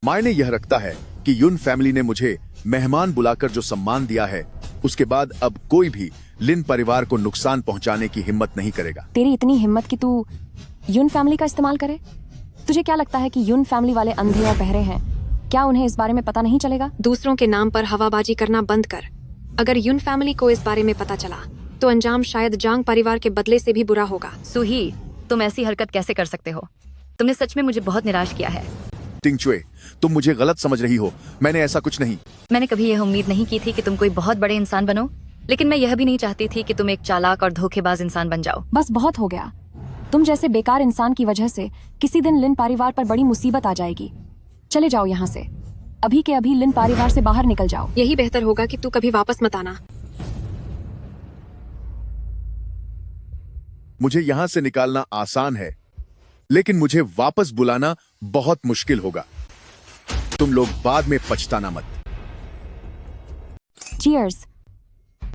मायने यह रखता है कि युन फैमिली ने मुझे मेहमान बुलाकर जो सम्मान दिया है, उसके बाद अब कोई भी लिन परिवार को नुकसान पहुंचाने की हिम्मत नहीं करेगा। तेरी इतनी हिम्मत कि तू यून फैमिली का इस्तेमाल करे? तुझे क्या लगता है कि यून फैमिली वाले अंधे और बहरे हैं? क्या उन्हें इस बारे में पता नहीं चलेगा? दूसरों के नाम पर हवाबाजी करना बंद कर। अगर यून फैमिली को इस बारे में पता चला तो अंजाम शायद जांग परिवार के बदले से भी बुरा होगा। सूही, तुम ऐसी हरकत कैसे कर सकते हो? तुमने सच में मुझे बहुत निराश किया है। टिंगचुए, तुम मुझे गलत समझ रही हो। मैंने ऐसा कुछ नहीं। मैंने कभी यह उम्मीद नहीं की थी कि तुम कोई बहुत बड़े इंसान बनो, लेकिन मैं यह भी नहीं चाहती थी कि तुम एक चालाक और धोखेबाज इंसान बन जाओ। बस बहुत हो गया। तुम जैसे बेकार इंसान की वजह से किसी दिन लिन परिवार पर बड़ी मुसीबत आ जाएगी। चले जाओ यहाँ से, अभी के अभी लिन परिवार से बाहर निकल जाओ। यही बेहतर होगा कि तू कभी वापस मत आना। मुझे यहाँ से निकालना आसान है, लेकिन मुझे वापस बुलाना बहुत मुश्किल होगा। तुम लोग बाद में पछताना मत। चीयर्स।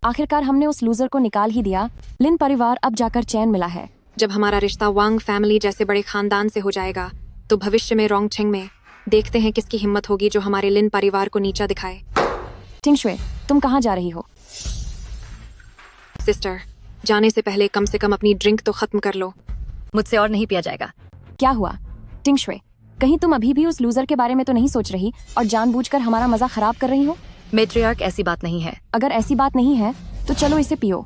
आखिरकार हमने उस लूजर को निकाल ही दिया। लिन परिवार अब जाकर चैन मिला है। जब हमारा रिश्ता वांग फैमिली जैसे बड़े खानदान से हो जाएगा तो भविष्य में रोंगछिंग में देखते हैं किसकी हिम्मत होगी जो हमारे लिन परिवार को नीचा दिखाए। टिंगशुए, तुम कहाँ जा रही हो? सिस्टर, जाने से पहले कम से कम अपनी ड्रिंक तो खत्म कर लो। मुझसे और नहीं पिया जाएगा। क्या हुआ टिंगशुए? कहीं तुम अभी भी उस लूजर के बारे में तो नहीं सोच रही और जानबूझकर हमारा मजा खराब कर रही हो? मेट्रियार्क, ऐसी बात नहीं है। अगर ऐसी बात नहीं है तो चलो इसे पियो।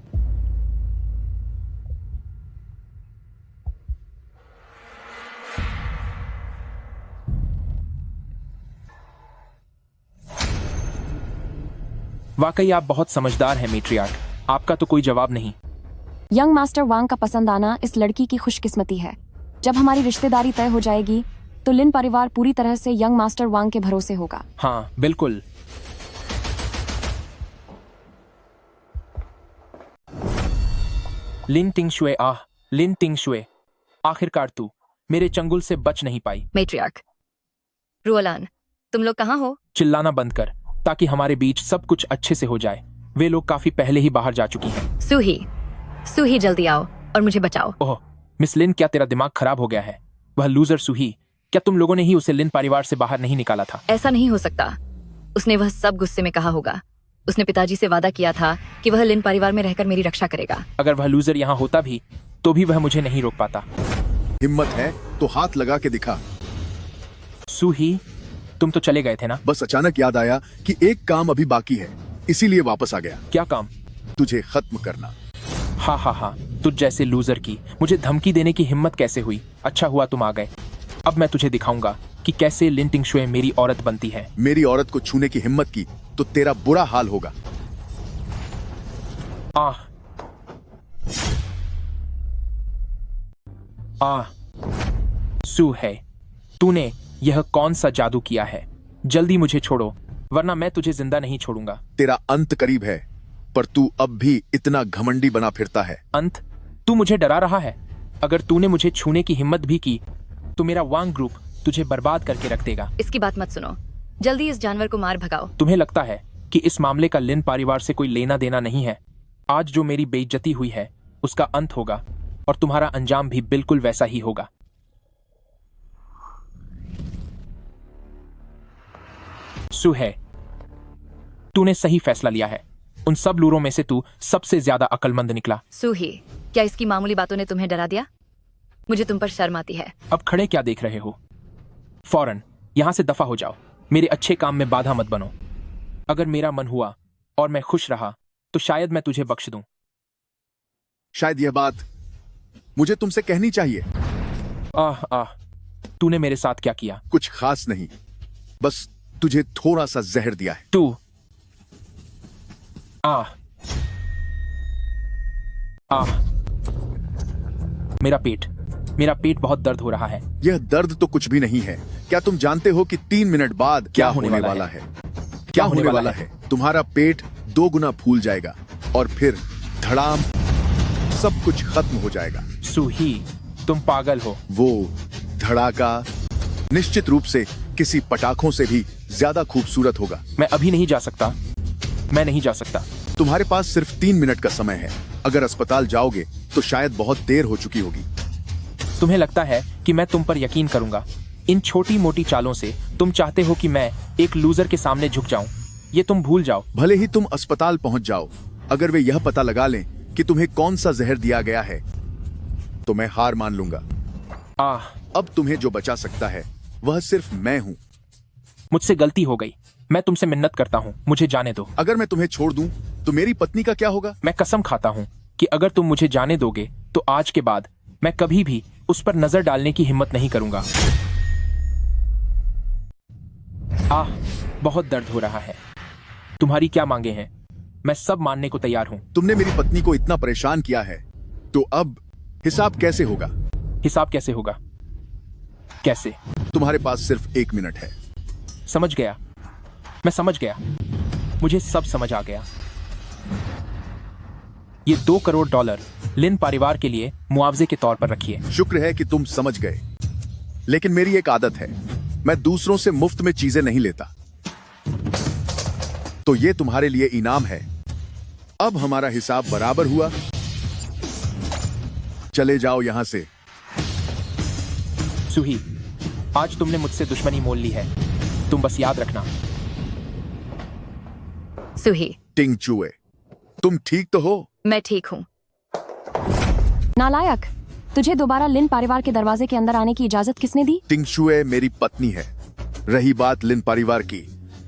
वाकई आप बहुत समझदार हैं मेट्रियार्क, आपका तो कोई जवाब नहीं। यंग मास्टर वांग का पसंद आना इस लड़की की खुशकिस्मती है। जब हमारी रिश्तेदारी तय हो जाएगी तो लिन परिवार पूरी तरह से यंग मास्टर वांग के भरोसे होगा। हाँ बिल्कुल। लिन टिंगशुए, लिन टिंगशुए, आखिरकार तू मेरे चंगुल से बच नहीं पाई। मेट्रियार्क। रुओलान, तुम लोग कहाँ हो? चिल्लाना बंद कर ताकि हमारे बीच सब कुछ अच्छे से हो जाए। वे लोग काफी पहले ही बाहर जा चुकी हैं। सूही, जल्दी आओ और मुझे बचाओ। ओह मिस लिन, क्या तेरा दिमाग खराब हो गया है? वह लूजर सूही, क्या तुम लोगों ने ही उसे लिन परिवार से बाहर नहीं निकाला था? ऐसा नहीं हो सकता। उसने वह सब गुस्से में कहा होगा। उसने पिताजी से वादा किया था कि वह लिन परिवार में रहकर मेरी रक्षा करेगा। अगर वह लूजर यहाँ होता भी तो भी वह मुझे नहीं रोक पाता। हिम्मत है तो हाथ लगा के दिखा। सूही, तुम तो चले गए थे ना? बस अचानक याद आया कि एक काम अभी बाकी है, इसीलिए वापस आ गया। क्या काम? तुझे खत्म करना। हाँ, तुझ जैसे लूजर की मुझे धमकी देने की हिम्मत कैसे हुई? अच्छा हुआ तुम आ गए। अब मैं तुझे दिखाऊंगा कि कैसे लिन टिंगशुए मेरी औरत बनती है। मेरी औरत को छूने की हिम्मत की तो तेरा बुरा हाल होगा। सू है, तूने यह कौन सा जादू किया है? जल्दी मुझे छोड़ो वरना मैं तुझे जिंदा नहीं छोड़ूंगा। तेरा अंत करीब है, पर तू अब भी इतना घमंडी बना फिरता है। अंत? तू मुझे डरा रहा है? अगर तूने मुझे छूने की हिम्मत भी की तो मेरा वांग ग्रुप तुझे बर्बाद करके रख देगा। इसकी बात मत सुनो, जल्दी इस जानवर को मार भगाओ। तुम्हें लगता है कि इस मामले का लिन परिवार से कोई लेना देना नहीं है? आज जो मेरी बेइज्जती हुई है उसका अंत होगा और तुम्हारा अंजाम भी बिल्कुल वैसा ही होगा। सुहे, तूने सही फैसला लिया है। उन सब लूरों में से तू सबसे ज्यादा अक्लमंद निकला। सूही, क्या इसकी मामूली बातों ने तुम्हें डरा दिया? मुझे तुम पर शर्म आती है। अब खड़े क्या देख रहे हो? फौरन यहां से दफा हो जाओ। मेरे अच्छे काम में बाधा मत बनो। अगर मेरा मन हुआ और मैं खुश रहा तो शायद मैं तुझे बख्श दूं। शायद यह बात मुझे तुमसे कहनी चाहिए। तूने मेरे साथ क्या किया? कुछ खास नहीं, बस तुझे थोड़ा सा जहर दिया है। तू मेरा पेट बहुत दर्द हो रहा है। यह दर्द तो कुछ भी नहीं है। क्या तुम जानते हो कि 3 मिनट बाद क्या होने वाला है? क्या होने वाला है? तुम्हारा पेट 2 गुना फूल जाएगा और फिर धड़ाम सब कुछ खत्म हो जाएगा। सूही, तुम पागल हो। वो धड़ाका निश्चित रूप से किसी पटाखों से भी ज्यादा खूबसूरत होगा। मैं अभी नहीं जा सकता। मैं नहीं जा सकता। तुम्हारे पास सिर्फ 3 मिनट का समय है। अगर अस्पताल जाओगे तो शायद बहुत देर हो चुकी होगी। तुम्हें लगता है कि मैं तुम पर यकीन करूंगा? इन छोटी मोटी चालों से तुम चाहते हो कि मैं एक लूजर के सामने झुक जाऊं? ये तुम भूल जाओ। भले ही तुम अस्पताल पहुंच जाओ, अगर वे यह पता लगा लें कि तुम्हें कौन सा जहर दिया गया है तो मैं हार मान लूंगा। अब तुम्हें जो बचा सकता है वह सिर्फ मैं हूं। मुझसे गलती हो गई। मैं तुमसे मिन्नत करता हूं, मुझे जाने दो। अगर मैं तुम्हें छोड़ दूं तो मेरी पत्नी का क्या होगा? मैं कसम खाता हूं कि अगर तुम मुझे जाने दोगे तो आज के बाद मैं कभी भी उस पर नजर डालने की हिम्मत नहीं करूंगा। बहुत दर्द हो रहा है। तुम्हारी क्या मांगे हैं? मैं सब मानने को तैयार हूं। तुमने मेरी पत्नी को इतना परेशान किया है तो अब हिसाब कैसे होगा? हिसाब कैसे होगा? कैसे? तुम्हारे पास सिर्फ 1 मिनट है। समझ गया, मैं समझ गया। मुझे सब समझ आ गया। ये $2 करोड़ लिन परिवार के लिए मुआवजे के तौर पर रखिए। शुक्र है कि तुम समझ गए, लेकिन मेरी एक आदत है, मैं दूसरों से मुफ्त में चीजें नहीं लेता। तो ये तुम्हारे लिए इनाम है। अब हमारा हिसाब बराबर हुआ। चले जाओ यहां से। सुही, आज तुमने मुझसे दुश्मनी मोल ली है। तुम बस याद रखना। सुही, टिंग चुए, तुम ठीक तो हो? मैं ठीक हूँ। नालायक, तुझे दोबारा लिन परिवार के दरवाजे के अंदर आने की इजाजत किसने दी? टिंग चुए मेरी पत्नी है। रही बात लिन परिवार की,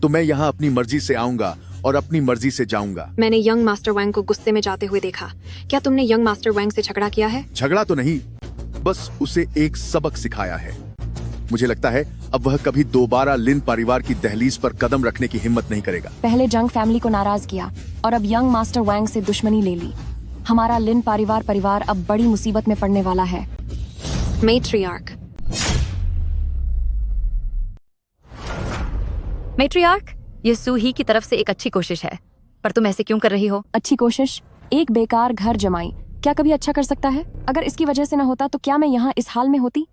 तो मैं यहाँ अपनी मर्जी से आऊंगा और अपनी मर्जी से जाऊंगा। मैंने यंग मास्टर वैंग को गुस्से में जाते हुए देखा। क्या तुमने यंग मास्टर वैंग से झगड़ा किया है? झगड़ा तो नहीं, बस उसे एक सबक सिखाया है। मुझे लगता है अब वह कभी दोबारा लिन परिवार की दहलीज पर कदम रखने की हिम्मत नहीं करेगा। पहले जंग फैमिली को नाराज किया और अब यंग मास्टर वैंग से दुश्मनी ले ली। हमारा लिन परिवार अब बड़ी मुसीबत में पड़ने वाला है। मेट्रियार्क, मेट्रियार्क, ये सूही की तरफ से एक अच्छी कोशिश है, पर तुम ऐसे क्यों कर रही हो? अच्छी कोशिश? एक बेकार घर जमाई क्या कभी अच्छा कर सकता है? अगर इसकी वजह से न होता तो क्या मैं यहाँ इस हाल में होती?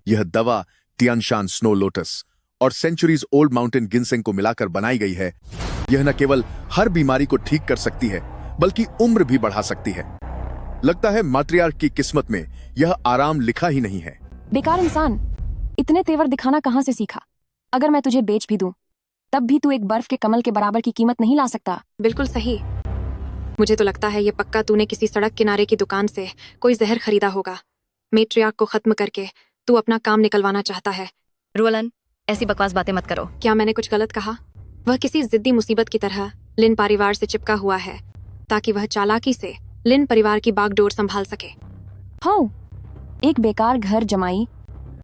यह दवा तियानशान स्नो लोटस और सेंचुरीज ओल्ड माउंटेन गिनसेंग को मिलाकर बनाई गई है। यह न केवल हर बीमारी को ठीक कर सकती है, बल्कि उम्र भी बढ़ा सकती है। लगता है मैट्रियार्क की किस्मत में यह आराम लिखा ही नहीं है। बेकार इंसान, इतने तेवर दिखाना कहाँ से सीखा? अगर मैं तुझे बेच भी दूं, तब भी तू एक बर्फ के कमल के बराबर की कीमत नहीं ला सकता। बिल्कुल सही। मुझे तो लगता है ये पक्का तूने किसी सड़क किनारे की दुकान से कोई जहर खरीदा होगा। मेट्रियार्क को खत्म करके तू अपना काम निकलवाना चाहता है। रोलन, ऐसी बकवास बातें मत करो। क्या मैंने कुछ गलत कहा? वह किसी जिद्दी मुसीबत की तरह लिन परिवार से चिपका हुआ है, ताकि वह चालाकी से लिन परिवार की बागडोर संभाल सके। हाँ, एक बेकार घर जमाई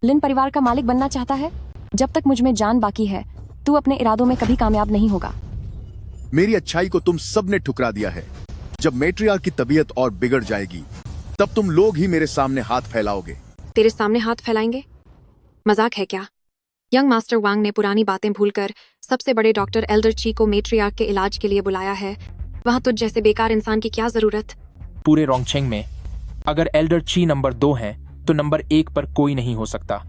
लिन परिवार का मालिक बनना चाहता है? जब तक मुझ में जान बाकी है, तू अपने इरादों में कभी कामयाब नहीं होगा। मेरी अच्छाई को तुम सब ने ठुकरा दिया है। जब मैट्रियार्क की तबीयत और बिगड़ जाएगी, तब तुम लोग ही मेरे सामने हाथ फैलाओगे। तेरे सामने हाथ फैलाएंगे? मजाक है क्या? यंग मास्टर वांग ने पुरानी बातें भूलकर सबसे बड़े डॉक्टर एल्डर ची को मेट्रियार्क के इलाज के लिए बुलाया है। वहाँ तुझ जैसे बेकार इंसान की क्या जरूरत? पूरे रोंगचेंग में अगर एल्डर ची नंबर 2 है तो नंबर 1 पर कोई नहीं हो सकता।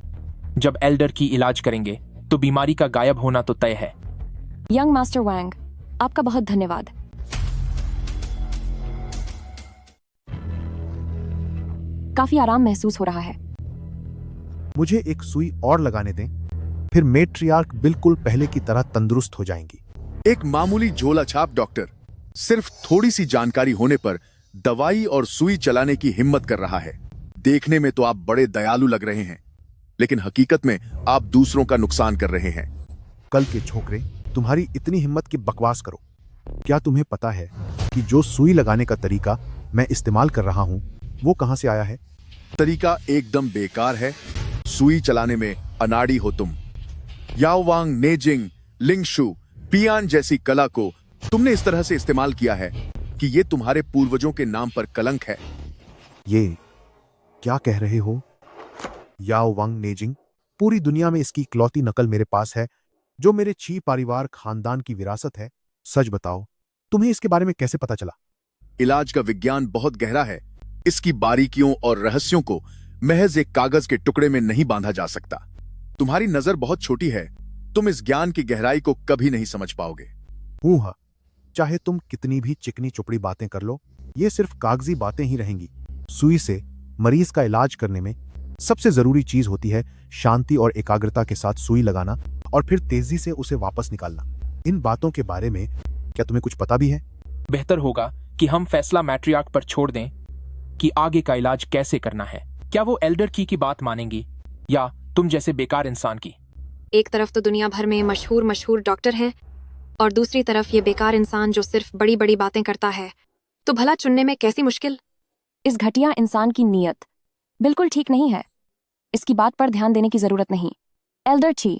जब एल्डर की इलाज करेंगे तो बीमारी का गायब होना तो तय है। यंग मास्टर वैंग, आपका बहुत धन्यवाद। काफी आराम महसूस हो रहा है। मुझे एक सुई और लगाने दें, फिर मेट्रियार्क बिल्कुल पहले की तरह तंदुरुस्त हो जाएंगी। एक मामूली झोला छाप डॉक्टर सिर्फ थोड़ी सी जानकारी होने पर दवाई और सुई चलाने की हिम्मत कर रहा है। देखने में तो आप बड़े दयालु लग रहे हैं, लेकिन हकीकत में आप दूसरों का नुकसान कर रहे हैं। कल के छोकरे, तुम्हारी इतनी हिम्मत की बकवास करो। क्या तुम्हें पता है कि जो सुई लगाने का तरीका मैं इस्तेमाल कर रहा हूं, वो कहां से आया है? तरीका एकदम बेकार है। सुई चलाने में अनाड़ी हो तुम। याओवांग, नेजिंग, लिंगशु, पियान जैसी कला को तुमने इस तरह से इस्तेमाल किया है कि ये तुम्हारे पूर्वजों के नाम पर कलंक है। ये क्या कह रहे हो? याओ वांग नेजिंग, पूरी दुनिया में इसकी इकलौती नकल मेरे पास है, जो मेरे ची परिवार खानदान की विरासत है। सच बताओ, तुम्हें इसके बारे में कैसे पता चला? इलाज का विज्ञान बहुत गहरा है। इसकी बारीकियों और रहस्यों को महज एक कागज के टुकड़े में नहीं बांधा जा सकता। तुम्हारी नजर बहुत छोटी है। तुम इस ज्ञान की गहराई को कभी नहीं समझ पाओगे। हाँ, चाहे तुम कितनी भी चिकनी चुपड़ी बातें कर लो, ये सिर्फ कागजी बातें ही रहेंगी। सुई से मरीज का इलाज करने में सबसे जरूरी चीज होती है शांति और एकाग्रता के साथ सुई लगाना और फिर तेजी से उसे वापस निकालना। इन बातों के बारे में क्या तुम्हें कुछ पता भी है? बेहतर होगा कि हम फैसला मैट्रियार्क पर छोड़ दें कि आगे का इलाज कैसे करना है। क्या वो एल्डर की बात मानेंगी या तुम जैसे बेकार इंसान की? एक तरफ तो दुनिया भर में मशहूर डॉक्टर हैं और दूसरी तरफ ये बेकार इंसान जो सिर्फ बड़ी बड़ी बातें करता है। तो भला चुनने में कैसी मुश्किल? इस घटिया इंसान की नीयत बिल्कुल ठीक नहीं है। इसकी बात पर ध्यान देने की जरूरत नहीं। एल्डर ची,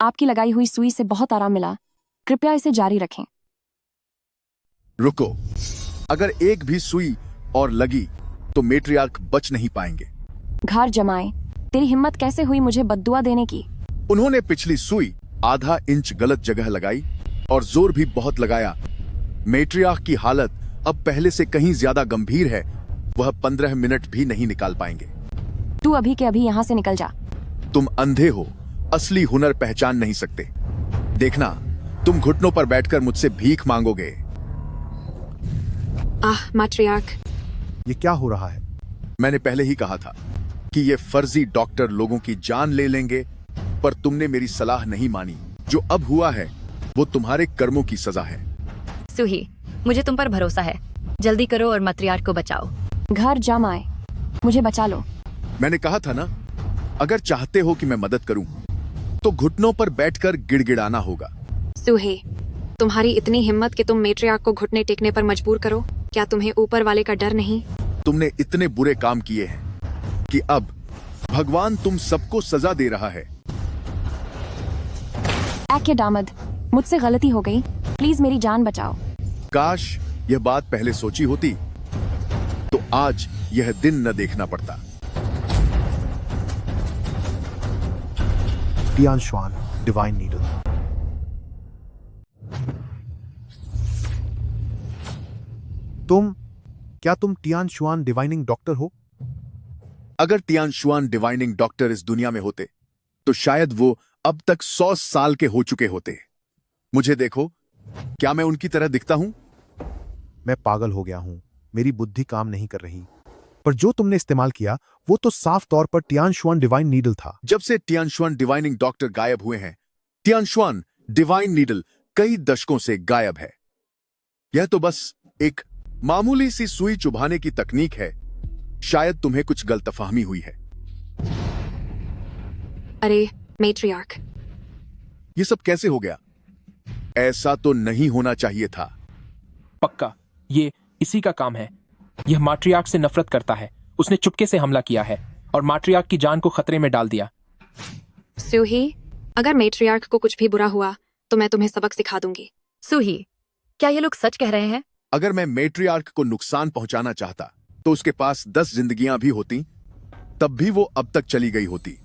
आपकी लगाई हुई सुई से बहुत आराम मिला। कृपया इसे जारी रखें। रुको, अगर एक भी सुई और लगी तो मैट्रियार्क बच नहीं पाएंगे। घर जमाए, तेरी हिम्मत कैसे हुई मुझे बद्दुआ देने की? उन्होंने पिछली सुई आधा इंच गलत जगह लगाई और जोर भी बहुत लगाया। मैट्रियार्क की हालत अब पहले से कहीं ज्यादा गंभीर है। वह 15 मिनट भी नहीं निकाल पाएंगे। तू अभी के अभी यहाँ से निकल जा। तुम अंधे हो असली हुनर पहचान नहीं सकते। देखना, तुम घुटनों पर बैठकर मुझसे भीख मांगोगे। मैट्रियार्क, ये क्या हो रहा है? मैंने पहले ही कहा था कि ये फर्जी डॉक्टर लोगों की जान ले लेंगे, पर तुमने मेरी सलाह नहीं मानी। जो अब हुआ है वो तुम्हारे कर्मों की सजा है। सूही, मुझे तुम पर भरोसा है। जल्दी करो और मैट्रियार्क को बचाओ। घर जा माए, मुझे बचा लो। मैंने कहा था ना, अगर चाहते हो कि मैं मदद करूं तो घुटनों पर बैठकर गिड़गिड़ाना होगा। सूही, तुम्हारी इतनी हिम्मत कि तुम मैट्रियार्क को घुटने टेकने पर मजबूर करो। क्या तुम्हें ऊपर वाले का डर नहीं? तुमने इतने बुरे काम किए हैं कि अब भगवान तुम सबको सजा दे रहा है। ऐके दामद, मुझसे गलती हो गई, प्लीज मेरी जान बचाओ। काश यह बात पहले सोची होती तो आज यह दिन न देखना पड़ता। Tian Xuan, divine needle. क्या तुम टियान शुआन डिवाइनिंग डॉक्टर हो? अगर टियान शुआन डिवाइनिंग डॉक्टर इस दुनिया में होते तो शायद वो अब तक 100 साल के हो चुके होते। मुझे देखो, क्या मैं उनकी तरह दिखता हूं? मैं पागल हो गया हूं, मेरी बुद्धि काम नहीं कर रही। पर जो तुमने इस्तेमाल किया वो तो साफ तौर पर टियान शुआन डिवाइन नीडल था। जब से टियान शुआन डिवाइनिंग डॉक्टर गायब हुए हैं, टियान शुआन डिवाइन नीडल कई दशकों से गायब है। यह तो बस एक मामूली सी सुई चुभाने की तकनीक है। शायद तुम्हें कुछ गलतफहमी हुई है। अरे मैट्रियार्क, ये सब कैसे हो गया? ऐसा तो नहीं होना चाहिए था। पक्का ये इसी का काम है। यह मैट्रियार्क से नफरत करता है। उसने चुपके से हमला किया है और मैट्रियार्क की जान को खतरे में डाल दिया। सूही, अगर मैट्रियार्क को कुछ भी बुरा हुआ तो मैं तुम्हें सबक सिखा दूंगी। सूही, क्या ये लोग सच कह रहे हैं? अगर मैं मैट्रियार्क को नुकसान पहुंचाना चाहता तो उसके पास 10 जिंदगियां भी होती, तब भी वो अब तक चली गई होती।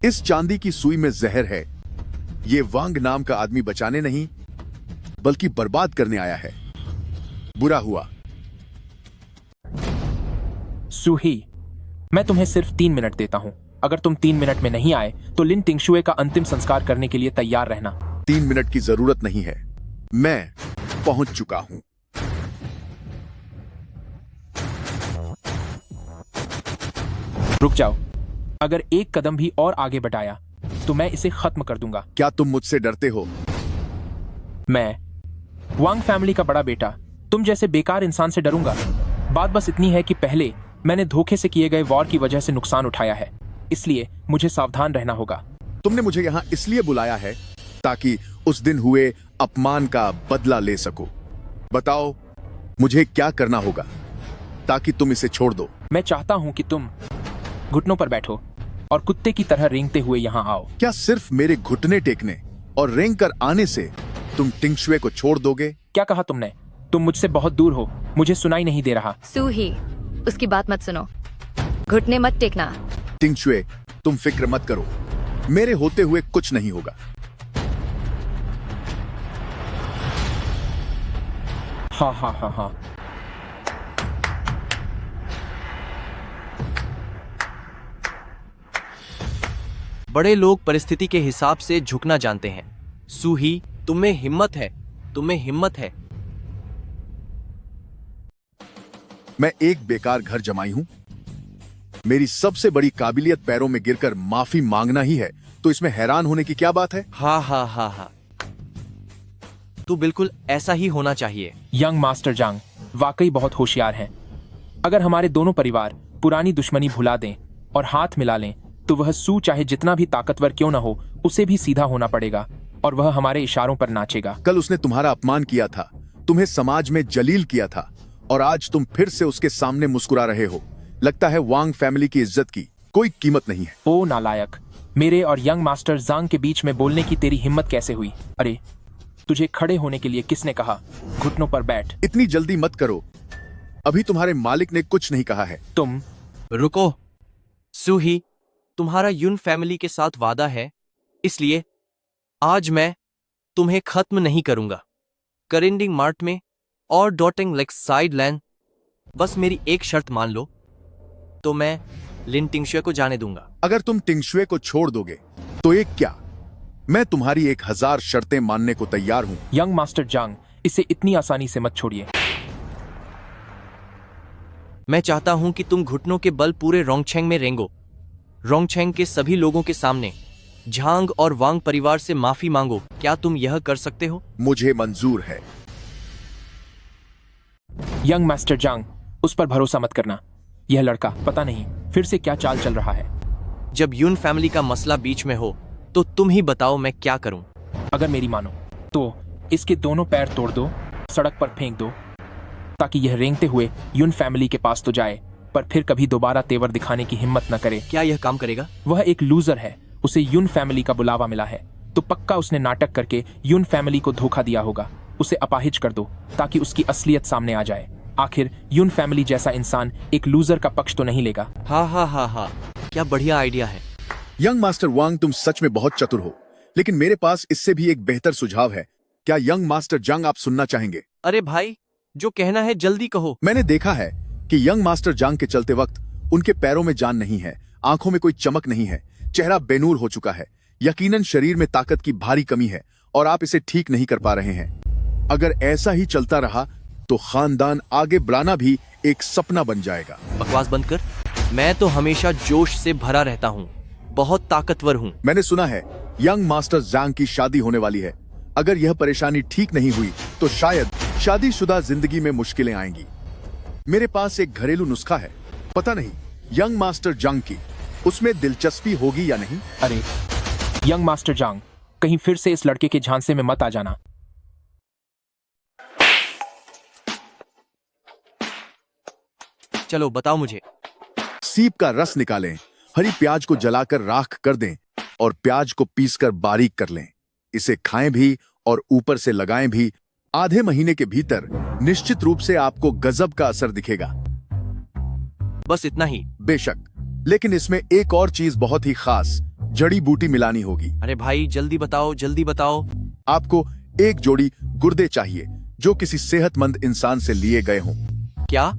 इस चांदी की सुई में जहर है। ये वांग नाम का आदमी बचाने नहीं बल्कि बर्बाद करने आया है। बुरा हुआ। सूही, मैं तुम्हें सिर्फ 3 मिनट देता हूं। अगर तुम 3 मिनट में नहीं आए तो लिन टिंगशुए का अंतिम संस्कार करने के लिए तैयार रहना। 3 मिनट की जरूरत नहीं है, मैं पहुंच चुका हूं। रुक जाओ। अगर एक कदम भी और आगे बढ़ाया तो मैं इसे खत्म कर दूंगा। क्या तुम मुझसे डरते हो? मैं वांग फैमिली का बड़ा बेटा तुम जैसे बेकार इंसान से डरूंगा? बात बस इतनी है कि पहले मैंने धोखे से किए गए वॉर की वजह से नुकसान उठाया है, इसलिए मुझे सावधान रहना होगा। तुमने मुझे यहां इसलिए बुलाया है ताकि उस दिन हुए अपमान का बदला ले सको। बताओ, मुझे क्या करना होगा ताकि तुम इसे छोड़ दो? मैं चाहता हूं कि तुम घुटनों पर बैठो और कुत्ते की तरह रेंगते हुए यहाँ आओ। क्या सिर्फ मेरे घुटने टेकने और रेंग कर आने से तुम टिंगशुए को छोड़ दोगे? क्या कहा तुमने? तुम मुझसे बहुत दूर हो, मुझे सुनाई नहीं दे रहा। सूही, उसकी बात मत सुनो। घुटने मत टेकना। टिंगशुए, तुम फिक्र मत करो, मेरे होते हुए कुछ नहीं होगा। हाँ हाँ हाँ हाँ। बड़े लोग परिस्थिति के हिसाब से झुकना जानते हैं। सूही, तुम्हें हिम्मत है, तुम्हें हिम्मत है। मैं एक बेकार घर जमाई हूं। मेरी सबसे बड़ी काबिलियत पैरों में गिरकर माफी मांगना ही है, तो इसमें हैरान होने की क्या बात है? हाँ हाँ हाँ हाँ, तो बिल्कुल ऐसा ही होना चाहिए। यंग मास्टर जांग वाकई बहुत होशियार हैं। अगर हमारे दोनों परिवार पुरानी दुश्मनी भुला दें और हाथ मिला लें तो वह सू चाहे जितना भी ताकतवर क्यों न हो, उसे भी सीधा होना पड़ेगा और वह हमारे इशारों पर नाचेगा। कल उसने तुम्हारा अपमान किया था, तुम्हें समाज में जलील किया था, और आज तुम फिर से उसके सामने मुस्कुरा रहे हो। लगता है वांग फैमिली की इज्जत की कोई कीमत नहीं है। ओ नालायक, मेरे और यंग मास्टर जांग के बीच में बोलने की तेरी हिम्मत कैसे हुई? अरे, तुझे खड़े होने के लिए किसने कहा? घुटनों पर बैठ। इतनी जल्दी मत करो, अभी तुम्हारे मालिक ने कुछ नहीं कहा है। तुम रुको, सूही, तुम्हारा यून फैमिली के साथ वादा है, इसलिए आज मैं तुम्हें खत्म नहीं करूंगा। करिंडिंग मार्ट में और डॉटिंग लेक साइड लैंड, बस मेरी एक शर्त मान लो तो मैं लिन टिंगशुए को जाने दूंगा। अगर तुम टिंगशुए को छोड़ दोगे तो एक क्या, मैं तुम्हारी 1000 शर्तें मानने को तैयार हूं। यंग मास्टर जांग, इसे इतनी आसानी से मत छोड़िए। मैं चाहता हूं कि तुम घुटनों के बल पूरे रोंगछेंग में रेंगो। रोंगछेंग के सभी लोगों के सामने झांग और वांग परिवार से माफी मांगो। क्या तुम यह कर सकते हो? मुझे मंजूर है। यंग मास्टर जांग, उस पर भरोसा मत करना। यह लड़का पता नहीं फिर से क्या चाल चल रहा है। जब यून फैमिली का मसला बीच में हो तो तुम ही बताओ मैं क्या करूं। अगर मेरी मानो तो इसके दोनों पैर तोड़ दो, सड़क पर फेंक दो, ताकि यह रेंगते हुए यून फैमिली के पास तो जाए, पर फिर कभी दोबारा तेवर दिखाने की हिम्मत न करे। क्या यह काम करेगा? वह एक लूजर है, उसे यून फैमिली का बुलावा मिला है, तो पक्का उसने नाटक करके यून फैमिली को धोखा दिया होगा। उसे अपाहिज कर दो ताकि उसकी असलियत सामने आ जाए। आखिर यून फैमिली जैसा इंसान एक लूजर का पक्ष तो नहीं लेगा। हाँ, क्या बढ़िया आइडिया है। यंग मास्टर वांग, तुम सच में बहुत चतुर हो, लेकिन मेरे पास इससे भी एक बेहतर सुझाव है। क्या यंग मास्टर जंग आप सुनना चाहेंगे? अरे भाई, जो कहना है जल्दी कहो। मैंने देखा है कि यंग मास्टर जंग के चलते वक्त उनके पैरों में जान नहीं है, आंखों में कोई चमक नहीं है, चेहरा बेनूर हो चुका है। यकीनन शरीर में ताकत की भारी कमी है और आप इसे ठीक नहीं कर पा रहे हैं। अगर ऐसा ही चलता रहा तो खानदान आगे बढ़ाना भी एक सपना बन जाएगा। बकवास बंद कर। मैं तो हमेशा जोश से भरा रहता हूँ, बहुत ताकतवर हूँ। मैंने सुना है यंग मास्टर जांग की शादी होने वाली है। अगर यह परेशानी ठीक नहीं हुई तो शायद शादीशुदा जिंदगी में मुश्किलें आएंगी। मेरे पास एक घरेलू नुस्खा है, पता नहीं यंग मास्टर जांग की उसमें दिलचस्पी होगी या नहीं। अरे यंग मास्टर जांग, कहीं फिर से इस लड़के के झांसे में मत आ जाना। चलो बताओ मुझे। सीप का रस निकालें, हरी प्याज को जलाकर राख कर दें और प्याज को पीसकर बारीक कर लें। इसे खाएं भी और ऊपर से लगाएं भी। आधे महीने के भीतर निश्चित रूप से आपको गजब का असर दिखेगा। बस इतना ही? बेशक, लेकिन इसमें एक और चीज बहुत ही खास जड़ी बूटी मिलानी होगी। अरे भाई जल्दी बताओ, जल्दी बताओ। आपको एक जोड़ी गुर्दे चाहिए जो किसी सेहतमंद इंसान से लिए गए हों। क्या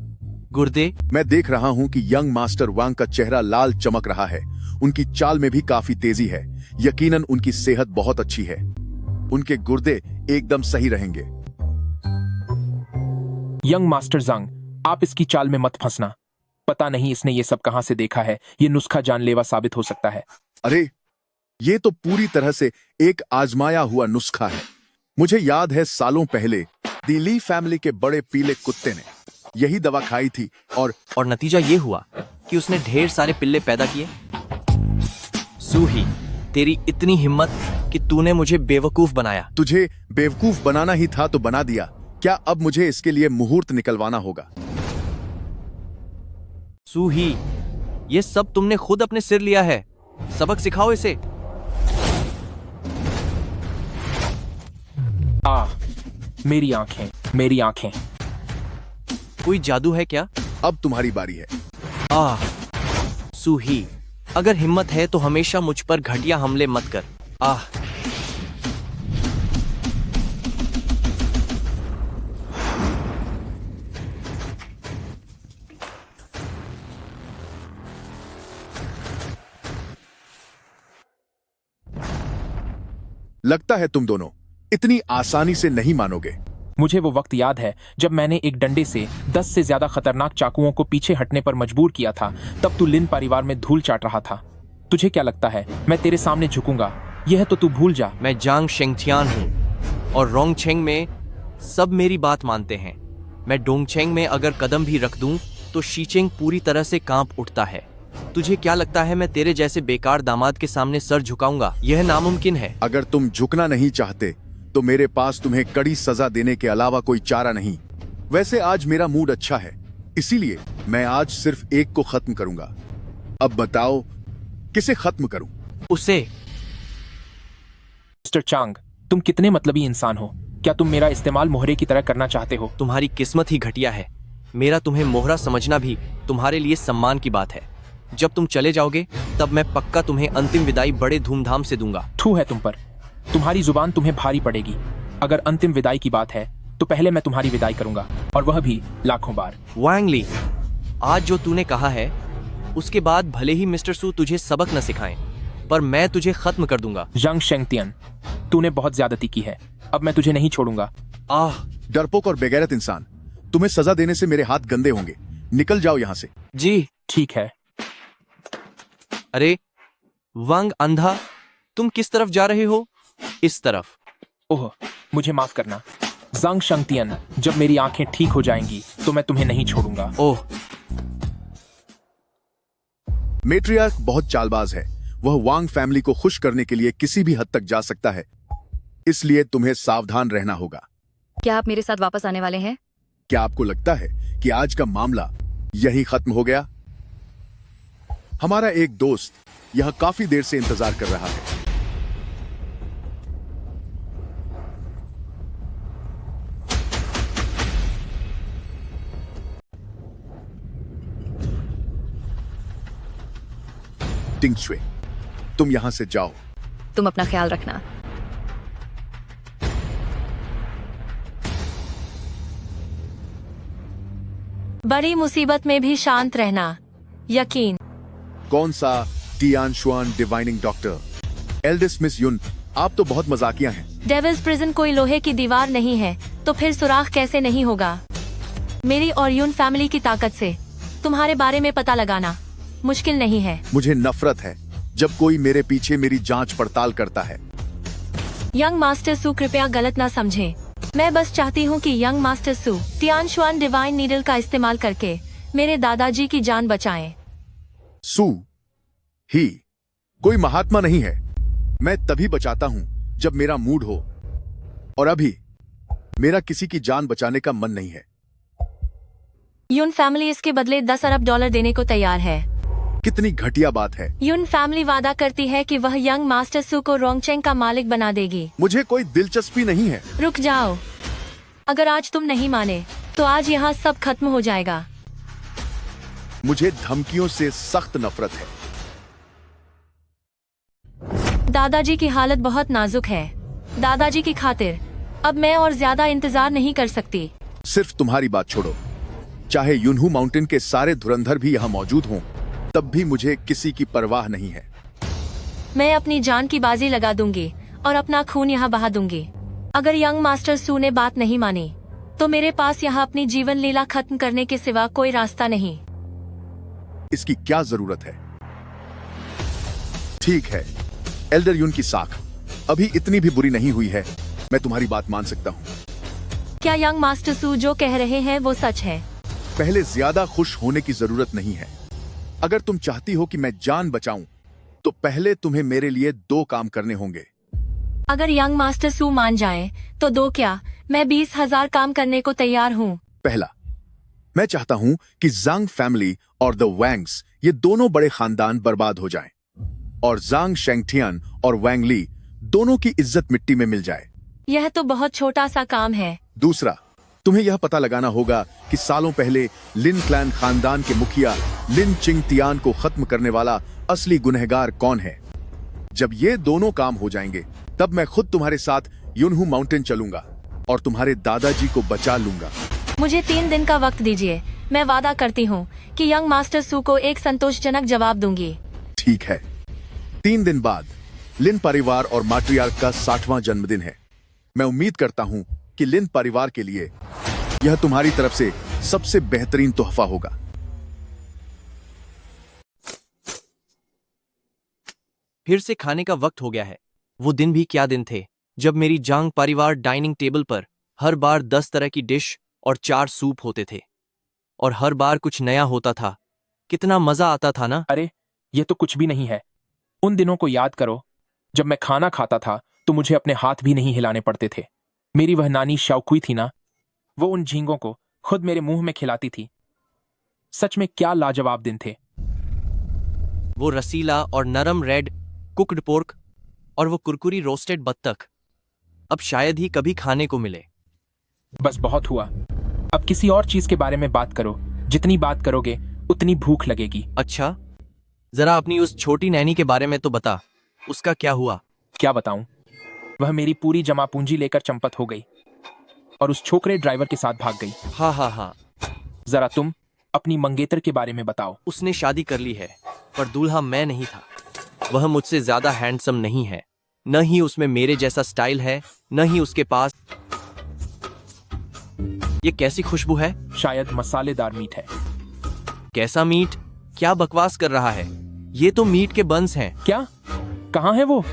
गुर्दे? मैं देख रहा हूं कि यंग मास्टर वांग का चेहरा लाल चमक रहा है। उनकी चाल में भी काफी तेजी है। यकीनन उनकी सेहत बहुत अच्छी है। उनके गुर्दे एकदम सही रहेंगे। यंग मास्टर जांग, आप इसकी चाल में मत फंसना। पता नहीं इसने ये सब कहां से देखा है। ये नुस्खा जानलेवा साबित हो सकता है। अरे ये तो पूरी तरह से एक आजमाया हुआ नुस्खा है। मुझे याद है सालों पहले दिली फैमिली के बड़े पीले कुत्ते ने यही दवा खाई थी और नतीजा ये हुआ कि उसने ढेर सारे पिल्ले पैदा किए। सूही, तेरी इतनी हिम्मत कि तूने मुझे बेवकूफ बनाया। तुझे बेवकूफ बनाना ही था तो बना दिया। क्या अब मुझे इसके लिए मुहूर्त निकलवाना होगा? सूही, ये सब तुमने खुद अपने सिर लिया है। सबक सिखाओ इसे। मेरी आंखें, मेरी आंखें। कोई जादू है क्या? अब तुम्हारी बारी है। सूही, अगर हिम्मत है तो हमेशा मुझ पर घटिया हमले मत कर। लगता है तुम दोनों इतनी आसानी से नहीं मानोगे। मुझे वो वक्त याद है जब मैंने एक डंडे से 10 से ज्यादा खतरनाक चाकुओं को पीछे हटने पर मजबूर किया था। तब तू लिन परिवार में धूल चाट रहा था। तुझे क्या लगता है मैं तेरे सामने झुकूंगा? यह तो तू भूल जा। मैं जांग शेंगथियान हूँ और रोंगछेंग में सब मेरी बात मानते हैं। मैं डोंगछेंग में अगर कदम भी रख दूं तो शीचेंग पूरी तरह से कांप उठता है। तुझे क्या लगता है मैं तेरे जैसे बेकार दामाद के सामने सर झुकाऊंगा? यह नामुमकिन है। अगर तुम झुकना नहीं चाहते तो मेरे पास तुम्हें कड़ी सजा देने के अलावा कोई चारा नहीं। वैसे आज मेरा मूड अच्छा है, इसीलिए मैं आज सिर्फ एक को खत्म करूंगा। अब बताओ किसे खत्म करूं? उसे। मिस्टर चांग, तुम कितने मतलबी इंसान हो। क्या तुम मेरा इस्तेमाल मोहरे की तरह करना चाहते हो? तुम्हारी किस्मत ही घटिया है। मेरा तुम्हें मोहरा समझना भी तुम्हारे लिए सम्मान की बात है। जब तुम चले जाओगे तब मैं पक्का तुम्हें अंतिम विदाई बड़े धूमधाम से दूंगा। थू है तुम पर। तुम्हारी जुबान तुम्हें भारी पड़ेगी। अगर अंतिम विदाई की बात है तो पहले मैं तुम्हारी विदाई करूंगा, और वह भी लाखों बार। वांग ली, आज जो तूने कहा है उसके बाद भले ही मिस्टर सू तुझे सबक न सिखाएं, पर मैं तुझे खत्म कर दूंगा। जंग शेंगतियन, तूने बहुत ज्यादती की है। अब मैं तुझे नहीं छोड़ूंगा। आह, डरपोक और बेगैरत इंसान, तुम्हें सजा देने से मेरे हाथ गंदे होंगे। निकल जाओ यहाँ से। जी ठीक है। अरे वांग अंधा, तुम किस तरफ जा रहे हो? इस तरफ। ओह, मुझे माफ करना जंग शेंगतियन। जब मेरी आंखें ठीक हो जाएंगी तो मैं तुम्हें नहीं छोड़ूंगा। ओह, मेट्रियार्क बहुत चालबाज है। वह वांग फैमिली को खुश करने के लिए किसी भी हद तक जा सकता है, इसलिए तुम्हें सावधान रहना होगा। क्या आप मेरे साथ वापस आने वाले हैं? क्या आपको लगता है कि आज का मामला यही खत्म हो गया? हमारा एक दोस्त यह काफी देर से इंतजार कर रहा है। टिंग शुए, तुम यहां से जाओ। तुम अपना ख्याल रखना। बड़ी मुसीबत में भी शांत रहना। यकीन। कौन सा Tian Xuan divining doctor? Eldest miss Yun, आप तो बहुत मजाकिया हैं। डेविल्स प्रिजन कोई लोहे की दीवार नहीं है, तो फिर सुराख कैसे नहीं होगा? मेरी और यून फैमिली की ताकत से तुम्हारे बारे में पता लगाना मुश्किल नहीं है। मुझे नफरत है जब कोई मेरे पीछे मेरी जांच पड़ताल करता है। यंग मास्टर सू, कृपया गलत ना समझे। मैं बस चाहती हूँ कि यंग मास्टर सू टियान शुआन डिवाइन नीडल का इस्तेमाल करके मेरे दादाजी की जान बचाएं। सू ही कोई महात्मा नहीं है। मैं तभी बचाता हूं जब मेरा मूड हो, और अभी मेरा किसी की जान बचाने का मन नहीं है। यून फैमिली इसके बदले 10 अरब डॉलर देने को तैयार है। कितनी घटिया बात है। यून फैमिली वादा करती है कि वह यंग मास्टर सू को रोंगचेंग का मालिक बना देगी। मुझे कोई दिलचस्पी नहीं है। रुक जाओ। अगर आज तुम नहीं माने तो आज यहाँ सब खत्म हो जाएगा। मुझे धमकियों से सख्त नफरत है। दादाजी की हालत बहुत नाजुक है। दादाजी की खातिर अब मैं और ज्यादा इंतजार नहीं कर सकती। सिर्फ तुम्हारी बात छोड़ो, चाहे यूनहू माउंटेन के सारे धुरंधर भी यहाँ मौजूद हों, तब भी मुझे किसी की परवाह नहीं है। मैं अपनी जान की बाजी लगा दूंगी और अपना खून यहाँ बहा दूंगी। अगर यंग मास्टर सू ने बात नहीं मानी तो मेरे पास यहाँ अपनी जीवन लीला खत्म करने के सिवा कोई रास्ता नहीं। इसकी क्या जरूरत है? ठीक है, एल्डर यून की साख अभी इतनी भी बुरी नहीं हुई है। मैं तुम्हारी बात मान सकता हूँ। क्या यंग मास्टर सू जो कह रहे हैं वो सच है? पहले ज्यादा खुश होने की जरूरत नहीं है। अगर तुम चाहती हो कि मैं जान बचाऊं, तो पहले तुम्हें मेरे लिए 2 काम करने होंगे। अगर यंग मास्टर सू मान जाए तो 2 क्या, मैं 20,000 काम करने को तैयार हूँ। पहला, मैं चाहता हूं कि जांग फैमिली और द वैंग्स, ये दोनों बड़े खानदान बर्बाद हो जाएं, और जांग शेंगटियन और वैंग ली दोनों की इज्जत मिट्टी में मिल जाए। यह तो बहुत छोटा सा काम है। दूसरा, तुम्हें यह पता लगाना होगा कि सालों पहले लिन क्लैन खानदान के मुखिया लिन चिंगतियान को खत्म करने वाला असली गुनहगार कौन है। जब ये दोनों काम हो जाएंगे, तब मैं खुद तुम्हारे साथ यूनहू माउंटेन चलूंगा और तुम्हारे दादाजी को बचा लूंगा। मुझे 3 दिन का वक्त दीजिए। मैं वादा करती हूँ कि यंग मास्टर सू को एक संतोषजनक जवाब दूंगी। ठीक है। 3 दिन बाद लिन परिवार और मैट्रियार्क का 60वां जन्मदिन है। मैं उम्मीद करता हूं कि लिन परिवार के लिए यह तुम्हारी तरफ से सबसे बेहतरीन तोहफा होगा। फिर से खाने का वक्त हो गया है। वो दिन भी क्या दिन थे जब मेरी जांग परिवार डाइनिंग टेबल पर हर बार 10 तरह की डिश और 4 सूप होते थे, और हर बार कुछ नया होता था। कितना मजा आता था ना। अरे ये तो कुछ भी नहीं है। उन दिनों को याद करो जब मैं खाना खाता था तो मुझे अपने हाथ भी नहीं हिलाने पड़ते थे। मेरी वह नानी शाओकुई थी ना, वो उन झींगों को खुद मेरे मुंह में खिलाती थी। सच में क्या लाजवाब दिन थे। वो रसीला और नरम रेड कुक्ड पोर्क और वो कुरकुरी रोस्टेड बत्तख अब शायद ही कभी खाने को मिले। बस बहुत हुआ। अब किसी और चीज के बारे में बात करो। जितनी बात करोगे उतनी भूख लगेगी। अच्छा, जरा अपनी उस छोटी नैनी के बारे में तो बता, उसका क्या हुआ? क्या बताऊं, वह मेरी पूरी जमा पूंजी लेकर चंपत हो गई और उस छोकरे ड्राइवर के साथ भाग गई। हाँ। जरा तुम अपनी मंगेतर के बारे में बताओ। उसने शादी कर ली है, पर दूल्हा मैं नहीं था। वह मुझसे ज्यादा हैंडसम नहीं है, न ही उसमें मेरे जैसा स्टाइल है, न ही उसके पास। ये कैसी खुशबू है? शायद मसालेदार मीट है। कैसा मीट? क्या बकवास कर रहा है? ये तो मीट के बंस हैं। क्या? कहाँ है वो?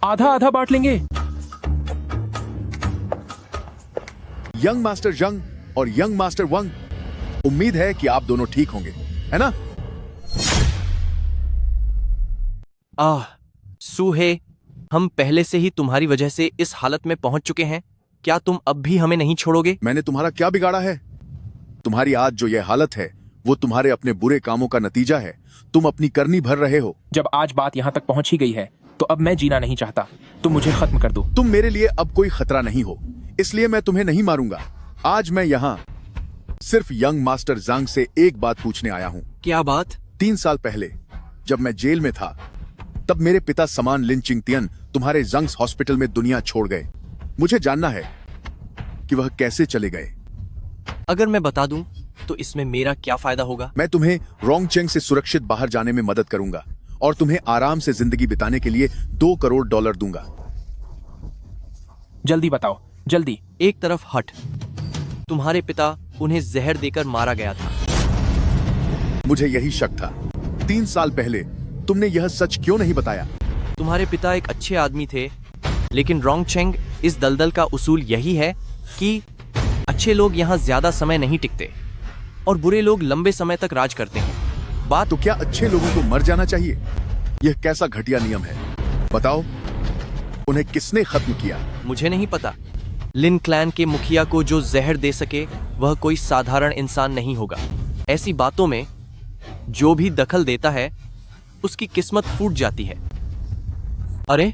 आधा आधा बांट लेंगे। यंग मास्टर जंग और यंग मास्टर वंग, उम्मीद है कि आप दोनों ठीक होंगे, है ना? सूहे, हम पहले से ही तुम्हारी वजह से इस हालत में पहुंच चुके हैं। क्या तुम अब भी हमें नहीं छोड़ोगे? मैंने तुम्हारा क्या बिगाड़ा है? तुम्हारी आज जो यह हालत है वो तुम्हारे अपने बुरे कामों का नतीजा है। तुम अपनी करनी भर रहे हो। जब आज बात यहाँ तक पहुंच ही गई है तो अब मैं जीना नहीं चाहता। तुम मुझे खत्म कर दो। तुम मेरे लिए अब कोई खतरा नहीं हो, इसलिए मैं तुम्हें नहीं मारूंगा। आज मैं यहाँ सिर्फ यंग मास्टर जांग से एक बात पूछने आया हूँ। क्या बात? 3 साल पहले जब मैं जेल में था, तब मेरे पिता समान लिन चिंगतियन तुम्हारे जंग्स हॉस्पिटल में दुनिया छोड़ गए। मुझे जानना है कि वह कैसे चले गए। अगर मैं बता दूं तो इसमें मेरा क्या फायदा होगा? मैं तुम्हें रोंगचेंग से सुरक्षित बाहर जाने में मदद करूंगा और तुम्हें आराम से जिंदगी बिताने के लिए $2 करोड़ दूंगा। जल्दी बताओ, जल्दी। एक तरफ हट। तुम्हारे पिता उन्हें जहर देकर मारा गया था। मुझे यही शक था। 3 साल पहले तुमने यह सच क्यों नहीं बताया? तुम्हारे पिता एक अच्छे आदमी थे, लेकिन रोंगचेंग इस दलदल का उसूल यही है कि अच्छे लोग यहाँ ज्यादा समय नहीं टिकते और बुरे लोग लंबे समय तक राज करते हैं। बात तो क्या अच्छे लोगों को मर जाना चाहिए? यह कैसा घटिया नियम है? बताओ, उन्हें किसने खत्म किया? मुझे नहीं पता। लिन क्लैन के मुखिया को जो जहर दे सके वह कोई साधारण इंसान नहीं होगा। ऐसी बातों में जो भी दखल देता है उसकी किस्मत फूट जाती है। अरे,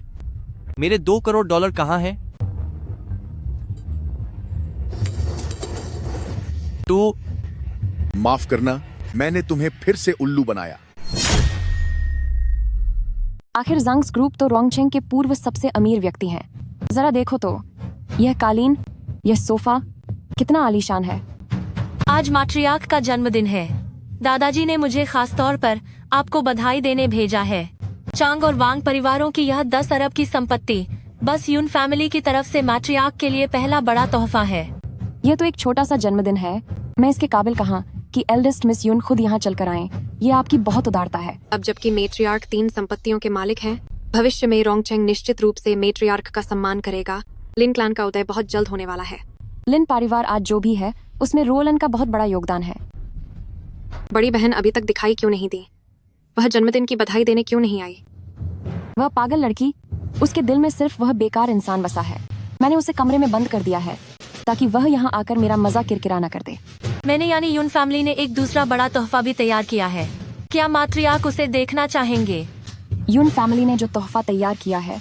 मेरे $2 करोड़ कहाँ हैं? तो माफ करना, मैंने तुम्हें फिर से उल्लू बनाया। आखिर जंग्स ग्रुप तो रोंगचेंग के पूर्व सबसे अमीर व्यक्ति हैं। जरा देखो तो, यह कालीन, यह सोफा कितना आलीशान है। आज मैट्रियार्क का जन्मदिन है। दादाजी ने मुझे खास तौर पर आपको बधाई देने भेजा है। चांग और वांग परिवारों की यह 10 अरब की संपत्ति बस यून फैमिली की तरफ से मैट्रियार्क के लिए पहला बड़ा तोहफा है। यह तो एक छोटा सा जन्मदिन है। मैं इसके काबिल कहाँ कि एल्डेस्ट मिस यून खुद यहाँ चल कर आए। ये आपकी बहुत उदारता है। अब जबकि मेट्रियार्क 3 संपत्तियों के मालिक हैं, भविष्य में रोंगचेंग निश्चित रूप से मेट्रियार्क का सम्मान करेगा। लिन क्लैन का उदय बहुत जल्द होने वाला है। लिन परिवार आज जो भी है उसमें रोलन का बहुत बड़ा योगदान है। बड़ी बहन अभी तक दिखाई क्यों नहीं दी? वह जन्मदिन की बधाई देने क्यों नहीं आई? वह पागल लड़की, उसके दिल में सिर्फ वह बेकार इंसान बसा है। मैंने उसे कमरे में बंद कर दिया है ताकि वह यहाँ आकर मेरा मजा किरकिरा न कर दे। मैंने यानी यून फैमिली ने एक दूसरा बड़ा तोहफा भी तैयार किया है। क्या मैट्रियार्क उसे देखना चाहेंगे? यून फैमिली ने जो तोहफा तैयार किया है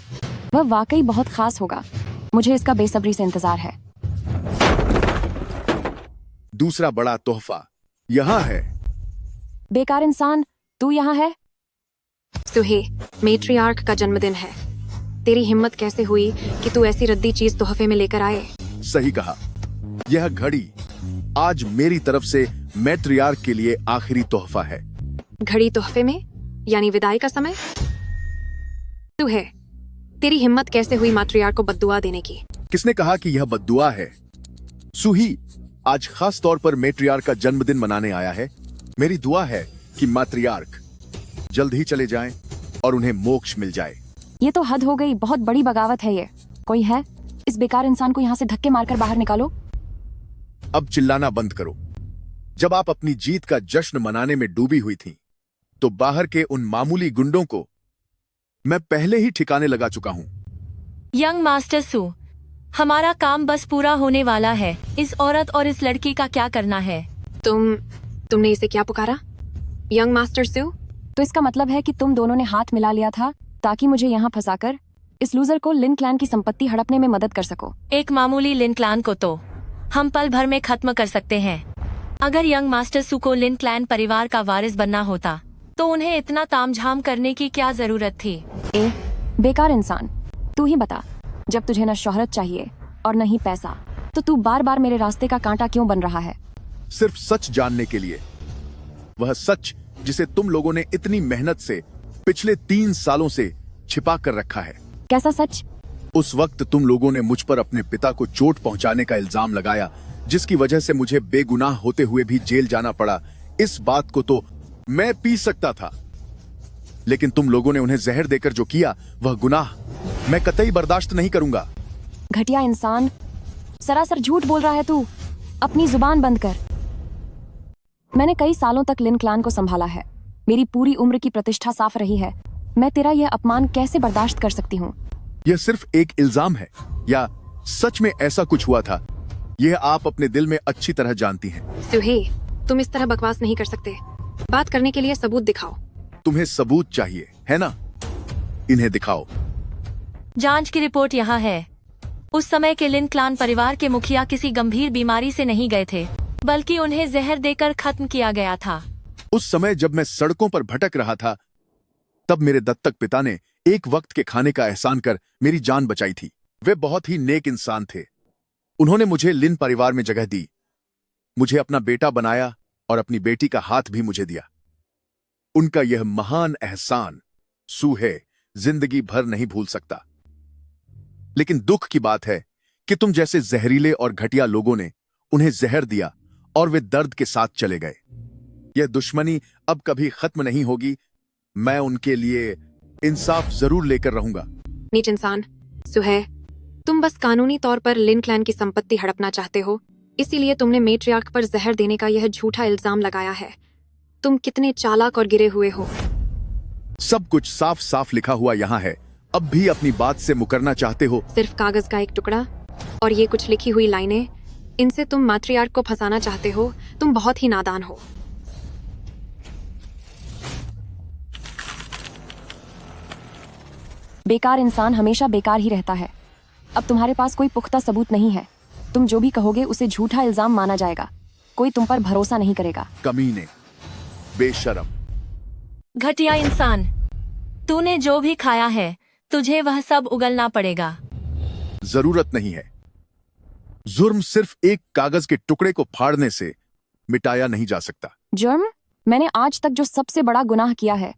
वह वाकई बहुत खास होगा। मुझे इसका बेसब्री से इंतजार है। दूसरा बड़ा तोहफा यहाँ है। बेकार इंसान, तू यहाँ है? सुहे, मेट्रियार्क का जन्मदिन है। तेरी हिम्मत कैसे हुई कि तू ऐसी रद्दी चीज तोहफे में लेकर आए? सही कहा। यह घड़ी आज मेरी तरफ से मैट्रियार्क के लिए आखिरी तोहफा है। घड़ी तोहफे में, यानी विदाई का समय? तू है, तेरी हिम्मत कैसे हुई मैट्रियार्क को बद्दुआ देने की? किसने कहा कि यह बद्दुआ है? सुही आज खास तौर पर मैट्रियार्क का जन्मदिन मनाने आया है। मेरी दुआ है कि मैट्रियार्क जल्द ही चले जाएं और उन्हें मोक्ष मिल जाए। ये तो हद हो गई, बहुत बड़ी बगावत है ये। कोई है? इस बेकार इंसान को यहाँ से धक्के मारकर बाहर निकालो। अब चिल्लाना बंद करो। जब आप अपनी जीत का जश्न मनाने में डूबी हुई थी, तो बाहर के उन मामूली गुंडों को मैं पहले ही ठिकाने लगा चुका हूँ। यंग मास्टर सू, हमारा काम बस पूरा होने वाला है। इस औरत और इस लड़की का क्या करना है? तुमने इसे क्या पुकारा? यंग मास्टर सू? तो इसका मतलब है कि तुम दोनों ने हाथ मिला लिया था ताकि मुझे यहाँ फंसाकर इस लूजर को लिन क्लैन की संपत्ति हड़पने में मदद कर सको। एक मामूली लिन क्लैन को तो हम पल भर में खत्म कर सकते हैं। अगर यंग मास्टर सू को लिन क्लैन परिवार का वारिस बनना होता तो उन्हें इतना तामझाम करने की क्या जरूरत थी? ए बेकार इंसान, तू ही बता, जब तुझे न शोहरत चाहिए और न ही पैसा, तो तू बार बार मेरे रास्ते का कांटा क्यों बन रहा है? सिर्फ सच जानने के लिए। वह सच जिसे तुम लोगों ने इतनी मेहनत से पिछले 3 सालों से छिपा कर रखा है। कैसा सच? उस वक्त तुम लोगों ने मुझ पर अपने पिता को चोट पहुंचाने का इल्जाम लगाया, जिसकी वजह से मुझे बेगुनाह होते हुए भी जेल जाना पड़ा। इस बात को तो मैं पी सकता था, लेकिन तुम लोगों ने उन्हें जहर देकर जो किया वह गुनाह मैं कतई बर्दाश्त नहीं करूंगा। घटिया इंसान, सरासर झूठ बोल रहा है तू। अपनी जुबान बंद कर। मैंने कई सालों तक लिन क्लान को संभाला है। मेरी पूरी उम्र की प्रतिष्ठा साफ रही है। मैं तेरा यह अपमान कैसे बर्दाश्त कर सकती हूँ? यह सिर्फ एक इल्जाम है या सच में ऐसा कुछ हुआ था, यह आप अपने दिल में अच्छी तरह जानती हैं। सुहे, तुम इस तरह बकवास नहीं कर सकते। बात करने के लिए सबूत दिखाओ। तुम्हें सबूत चाहिए है ना? इन्हें दिखाओ। जांच की रिपोर्ट यहाँ है। उस समय के लिन क्लान परिवार के मुखिया किसी गंभीर बीमारी से नहीं गए थे, बल्कि उन्हें जहर देकर खत्म किया गया था। उस समय जब मैं सड़कों पर भटक रहा था, तब मेरे दत्तक पिता ने एक वक्त के खाने का एहसान कर मेरी जान बचाई थी। वे बहुत ही नेक इंसान थे। उन्होंने मुझे लिन परिवार में जगह दी, मुझे अपना बेटा बनाया और अपनी बेटी का हाथ भी मुझे दिया। उनका यह महान एहसान सूहे जिंदगी भर नहीं भूल सकता। लेकिन दुख की बात है कि तुम जैसे जहरीले और घटिया लोगों ने उन्हें जहर दिया और वे दर्द के साथ चले गए। यह दुश्मनी अब कभी खत्म नहीं होगी। मैं उनके लिए इंसाफ जरूर लेकर रहूंगा। नीच इंसान। सुहे, तुम बस कानूनी तौर पर लिन क्लैन की संपत्ति हड़पना चाहते हो, इसीलिए तुमने मेट्रियार्क पर जहर देने का यह झूठा इल्जाम लगाया है। तुम कितने चालाक और गिरे हुए हो। सब कुछ साफ साफ लिखा हुआ यहाँ है। अब भी अपनी बात से मुकरना चाहते हो? सिर्फ कागज का एक टुकड़ा और ये कुछ लिखी हुई लाइनें, इनसे तुम मैट्रियार्क को फंसाना चाहते हो। तुम बहुत ही नादान हो। बेकार इंसान हमेशा बेकार ही रहता है। अब तुम्हारे पास कोई पुख्ता सबूत नहीं है। तुम जो भी कहोगे उसे झूठा इल्जाम माना जाएगा। कोई तुम पर भरोसा नहीं करेगा। कमीने, बेशरम, घटिया इंसान, तूने जो भी खाया है तुझे वह सब उगलना पड़ेगा। जरूरत नहीं है। जुर्म सिर्फ एक कागज के टुकड़े को फाड़ने से मिटाया नहीं जा सकता। जुर्म? मैंने आज तक जो सबसे बड़ा गुनाह किया है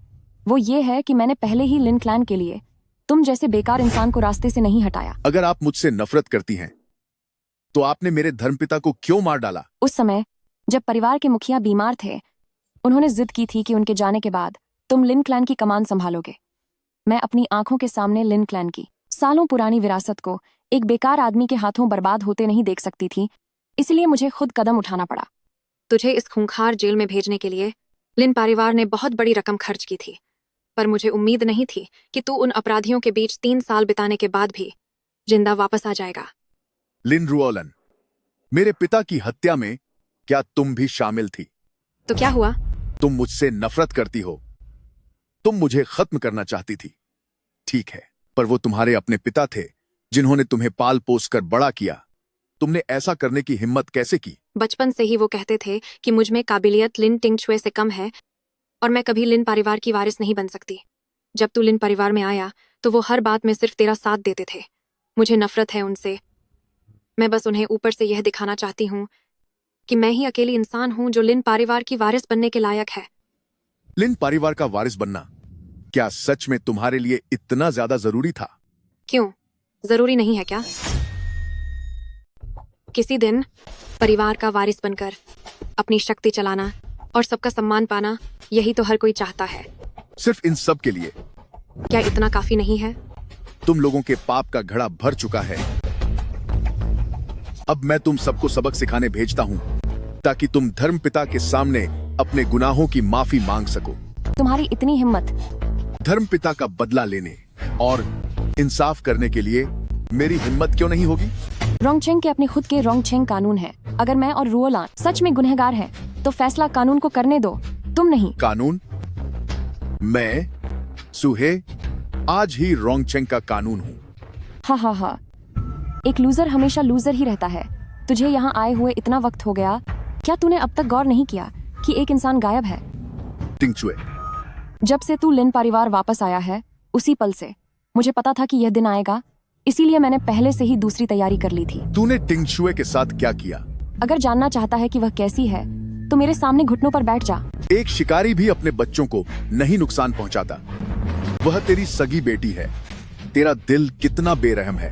वो ये है कि मैंने पहले ही लिन क्लैन के लिए तुम जैसे बेकार इंसान को रास्ते से नहीं हटाया। अगर आप मुझसे नफरत करती हैं, तो आपने मेरे धर्मपिता को क्यों मार डाला? उस समय जब परिवार के मुखिया बीमार थे, उन्होंने जिद की थी कि उनके जाने के बाद तुम लिन क्लैन की कमान संभालोगे। मैं अपनी आंखों के सामने लिन क्लैन की सालों पुरानी विरासत को एक बेकार आदमी के हाथों बर्बाद होते नहीं देख सकती थी, इसलिए मुझे खुद कदम उठाना पड़ा। तुझे इस खूंखार जेल में भेजने के लिए लिन परिवार ने बहुत बड़ी रकम खर्च की थी, पर मुझे उम्मीद नहीं थी कि तू उन अपराधियों के बीच 3 साल बिताने के बाद भी जिंदा वापस आ जाएगा। लिन रुओलन, मेरे पिता की हत्या में क्या तुम भी शामिल थी? तो क्या हुआ? तुम मुझसे नफरत करती हो। तुम मुझे खत्म करना चाहती थी, ठीक है, पर वो तुम्हारे अपने पिता थे जिन्होंने तुम्हें पाल पोस कर बड़ा किया। तुमने ऐसा करने की हिम्मत कैसे की? बचपन से ही वो कहते थे कि मुझ में काबिलियत लिन टिंगचुए से कम है और मैं कभी लिन परिवार की वारिस नहीं बन सकती। जब तू लिन परिवार में आया तो वो हर बात में सिर्फ तेरा साथ देते थे। मुझे नफरत है उनसे। मैं बस उन्हें ऊपर से यह दिखाना चाहती हूँ कि मैं ही अकेली इंसान हूँ जो लिन परिवार की वारिस बनने के लायक है। लिन परिवार का वारिस बनना क्या सच में तुम्हारे लिए इतना ज्यादा जरूरी था? क्यों, जरूरी नहीं है क्या? किसी दिन परिवार का वारिस बनकर अपनी शक्ति चलाना और सबका सम्मान पाना, यही तो हर कोई चाहता है। सिर्फ इन सब के लिए क्या इतना काफी नहीं है? तुम लोगों के पाप का घड़ा भर चुका है। अब मैं तुम सबको सबक सिखाने भेजता हूँ ताकि तुम धर्मपिता के सामने अपने गुनाहों की माफी मांग सको। तुम्हारी इतनी हिम्मत धर्मपिता का बदला लेने और इंसाफ करने के लिए मेरी हिम्मत क्यों नहीं होगी? रोंगचेंग के अपने खुद के रोंगचेंग कानून है। अगर मैं और रुओलान सच में गुनहगार हैं, तो फैसला कानून को करने दो, तुम नहीं। कानून? मैं सुहे आज ही रोंगचेंग का कानून हूँ। हा। एक लूजर हमेशा लूजर ही रहता है। तुझे यहाँ आए हुए इतना वक्त हो गया, क्या तूने अब तक गौर नहीं किया कि एक इंसान गायब है? टिंगचुए, जब से तू लिन परिवार वापस आया है उसी पल से मुझे पता था कि यह दिन आएगा, इसीलिए मैंने पहले से ही दूसरी तैयारी कर ली थी। तूने टिंगशुए के साथ क्या किया? अगर जानना चाहता है कि वह कैसी है तो मेरे सामने घुटनों पर बैठ जा। एक शिकारी भी अपने बच्चों को नहीं नुकसान पहुंचाता। वह तेरी सगी बेटी है। तेरा दिल कितना बेरहम है।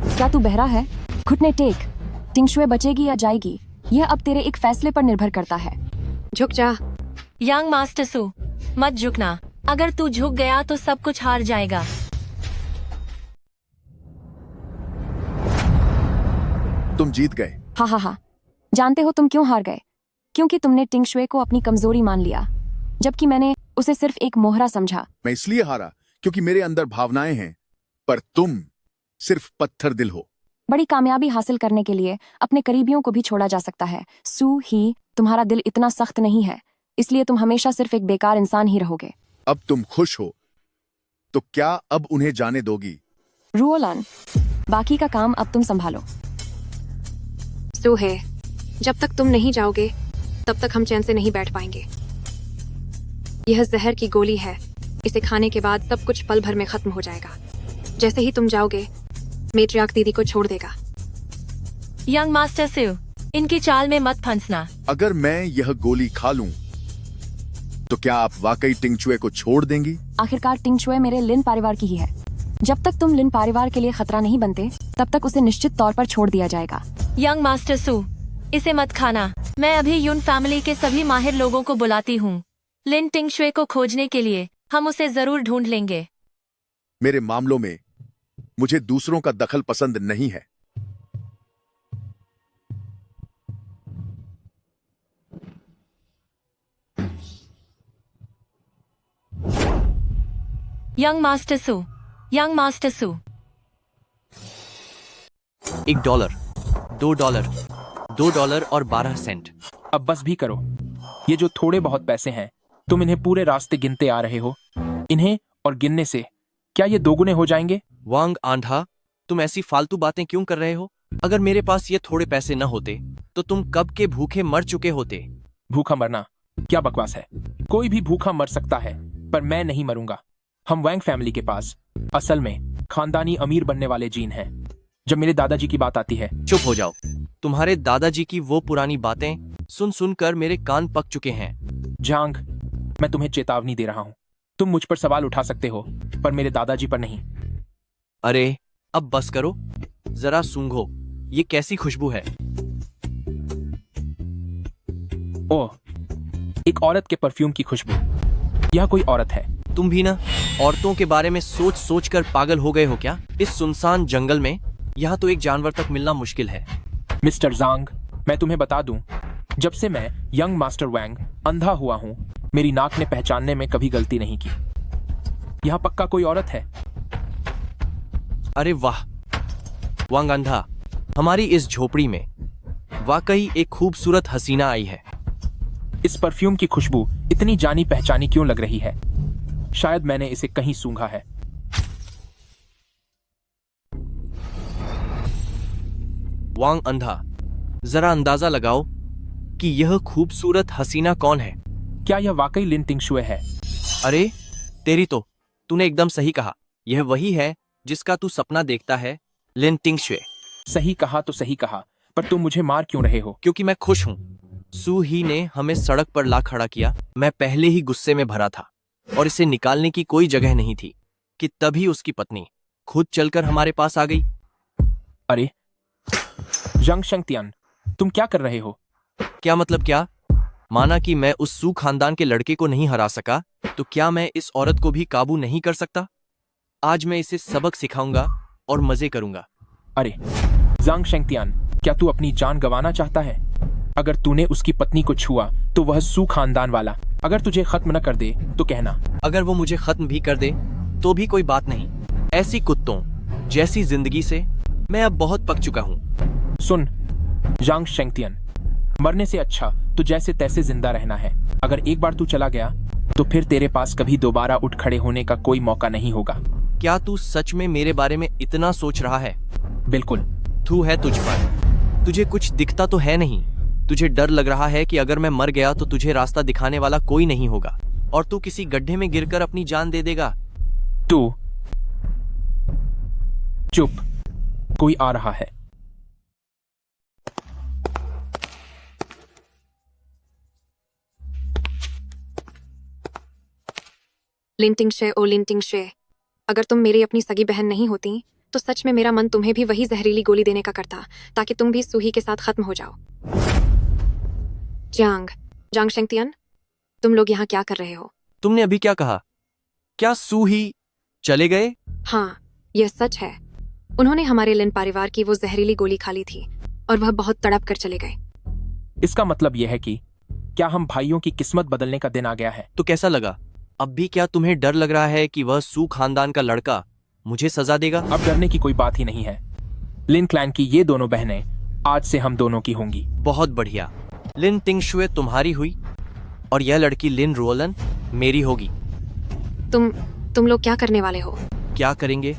क्या तू बहरा है? घुटने टेक। टिंगशुए बचेगी या जाएगी यह अब तेरे एक फैसले पर निर्भर करता है। झुक जा। यंग मास्टर सू, मत झुकना। अगर तू झुक गया तो सब कुछ हार जाएगा। तुम जीत गए। हाँ। जानते हो तुम क्यों हार गए? क्योंकि तुमने टिंगशुए को अपनी कमजोरी मान लिया, जबकि मैंने उसे सिर्फ एक मोहरा समझा। मैं इसलिए हारा क्योंकि मेरे अंदर भावनाएं हैं, पर तुम सिर्फ पत्थर दिल हो। बड़ी कामयाबी हासिल करने के लिए अपने करीबियों को भी छोड़ा जा सकता है। सू ही, तुम्हारा दिल इतना सख्त नहीं है, इसलिए तुम हमेशा सिर्फ एक बेकार इंसान ही रहोगे। अब तुम खुश हो तो क्या अब उन्हें जाने दोगी? रुओलन, बाकी का काम अब तुम संभालो। सू है, जब तक तुम नहीं जाओगे तब तक हम चैन से नहीं बैठ पाएंगे। यह जहर की गोली है, इसे खाने के बाद सब कुछ पल भर में खत्म हो जाएगा। जैसे ही तुम जाओगे मेट्रियार्क दीदी को छोड़ देगा। यंग मास्टर सू, इनकी चाल में मत फंसना। अगर मैं यह गोली खा लूं तो क्या आप वाकई टिंगचुए को छोड़ देंगी? आखिरकार टिंगशुए मेरे लिन परिवार की ही है। जब तक तुम लिन परिवार के लिए खतरा नहीं बनते तब तक उसे निश्चित तौर पर छोड़ दिया जाएगा। यंग मास्टर सू, इसे मत खाना। मैं अभी यून फैमिली के सभी माहिर लोगों को बुलाती हूँ। लिन टिंगशुए को खोजने के लिए हम उसे जरूर ढूंढ लेंगे। मेरे मामलों में मुझे दूसरों का दखल पसंद नहीं है। यंग मास्टर सू, यंग मास्टर सू। $1, $2, $2 और 12 सेंट। अब बस भी करो। ये जो थोड़े बहुत पैसे हैं तुम इन्हें पूरे रास्ते गिनते आ रहे हो। इन्हें और गिनने से क्या ये दोगुने हो जाएंगे? वांग आंधा, तुम ऐसी फालतू बातें क्यों कर रहे हो? अगर मेरे पास ये थोड़े पैसे न होते तो तुम कब के भूखे मर चुके होते। भूखा मरना क्या बकवास है? कोई भी भूखा मर सकता है, पर मैं नहीं मरूंगा। हम वैंग फैमिली के पास असल में खानदानी अमीर बनने वाले जीन हैं। जब मेरे दादाजी की बात आती है। चुप हो जाओ। तुम्हारे दादाजी की वो पुरानी बातें सुन सुनकर मेरे कान पक चुके हैं। जांग, मैं तुम्हें चेतावनी दे रहा हूँ। तुम मुझ पर सवाल उठा सकते हो, पर मेरे दादाजी पर नहीं। अरे अब बस करो, जरा सूंघो, ये कैसी खुशबू है? ओह, एक औरत के परफ्यूम की खुशबू। यह कोई औरत है। तुम भी ना औरतों के बारे में सोच सोच कर पागल हो गए हो क्या? इस सुनसान जंगल में यहाँ तो एक जानवर तक मिलना मुश्किल है। मिस्टर जांग, मैं तुम्हें बता दूं, जब से मैं यंग मास्टर वैंग अंधा हुआ हूँ, मेरी नाक ने पहचानने में कभी गलती नहीं की। यहाँ पक्का कोई औरत है। अरे वाह वांग अंधा, हमारी इस झोपड़ी में वाकई एक खूबसूरत हसीना आई है। इस परफ्यूम की खुशबू इतनी जानी पहचानी क्यों लग रही है? शायद मैंने इसे कहीं सूंघा है। वांग अंधा, जरा अंदाजा लगाओ कि यह खूबसूरत हसीना कौन है? क्या यह वाकई लिन टिंगशुए है? अरे तेरी तो, तूने एकदम सही कहा। यह वही है जिसका तू सपना देखता है, लिन टिंगशुए। सही कहा तो सही कहा, पर तुम मुझे मार क्यों रहे हो? क्योंकि मैं खुश हूँ। सू ही ने हमें सड़क पर ला खड़ा किया। मैं पहले ही गुस्से में भरा था और इसे निकालने की कोई जगह नहीं थी कि तभी उसकी पत्नी खुद चलकर हमारे पास आ गई। अरे जंग शेंगतियान, तुम क्या कर रहे हो? क्या मतलब क्या? माना कि मैं उस सू खानदान के लड़के को नहीं हरा सका, तो क्या मैं इस औरत को भी काबू नहीं कर सकता? आज मैं इसे सबक सिखाऊंगा और मजे करूंगा। अरे जांग शेंगतियान, क्या तू अपनी जान गंवाना चाहता है? अगर तूने उसकी पत्नी को छुआ तो वह सू खानदान वाला अगर तुझे खत्म न कर दे तो कहना। अगर वो मुझे खत्म भी कर दे तो भी कोई बात नहीं। ऐसी कुत्तों जैसी जिंदगी से मैं अब बहुत पक चुका हूँ। सुन जांग शेंगतियान, मरने से अच्छा तो जैसे तैसे जिंदा रहना है। अगर एक बार तू चला गया तो फिर तेरे पास कभी दोबारा उठ खड़े होने का कोई मौका नहीं होगा। क्या तू सच में मेरे बारे में इतना सोच रहा है? बिल्कुल। थू है तुझ पर। तुझे कुछ दिखता तो है नहीं। तुझे डर लग रहा है कि अगर मैं मर गया तो तुझे रास्ता दिखाने वाला कोई नहीं होगा। और तू किसी गड्ढे में गिरकर अपनी जान दे देगा। तू चुप, कोई आ रहा है। लिंटिंगशे ओ लिंटिंगशे, अगर तुम मेरी अपनी सगी बहन नहीं होती तो सच में मेरा मन तुम्हें भी वही जहरीली गोली देने का करता, ताकि तुम भी सूही के साथ खत्म हो जाओ। जांग शेंगतियन, तुम लोग यहाँ क्या कर रहे हो? तुमने अभी क्या कहा? क्या सूही चले गए? हाँ, यह सच है। उन्होंने हमारे लिन परिवार की वो जहरीली गोली खा ली थी और वह बहुत तड़प कर चले गए। इसका मतलब यह है कि क्या हम भाइयों की किस्मत बदलने का दिन आ गया है? तो कैसा लगा? अब भी क्या तुम्हें डर लग रहा है कि वह सू खानदान का लड़का मुझे सजा देगा? अब डरने की कोई बात ही नहीं है। लिन क्लैन की ये दोनों बहनें आज से हम दोनों की होंगी। बहुत बढ़िया। लिन तिंगशुए तुम्हारी हुई और यह लड़की लिन रुओलन मेरी होगी। तुम लोग क्या करने वाले हो? क्या करेंगे?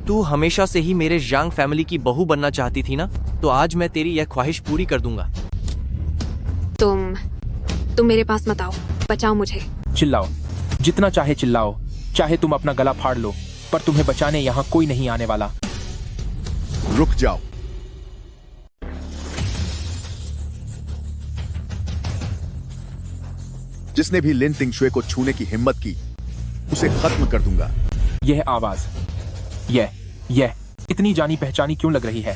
तू हमेशा से ही मेरे जांग फैमिली की बहू बनना चाहती थी ना, तो आज मैं तेरी यह ख्वाहिश पूरी कर दूंगा। तुम मेरे पास मत आओ, बचाओ मुझे। चिल्लाओ, जितना चाहे चिल्लाओ, चाहे तुम अपना गला फाड़ लो, पर तुम्हें बचाने यहाँ कोई नहीं आने वाला। रुक जाओ। जिसने भी लिन तिंगशुए को छूने की हिम्मत की, उसे खत्म कर दूंगा। यह आवाज, यह इतनी जानी पहचानी क्यों लग रही है?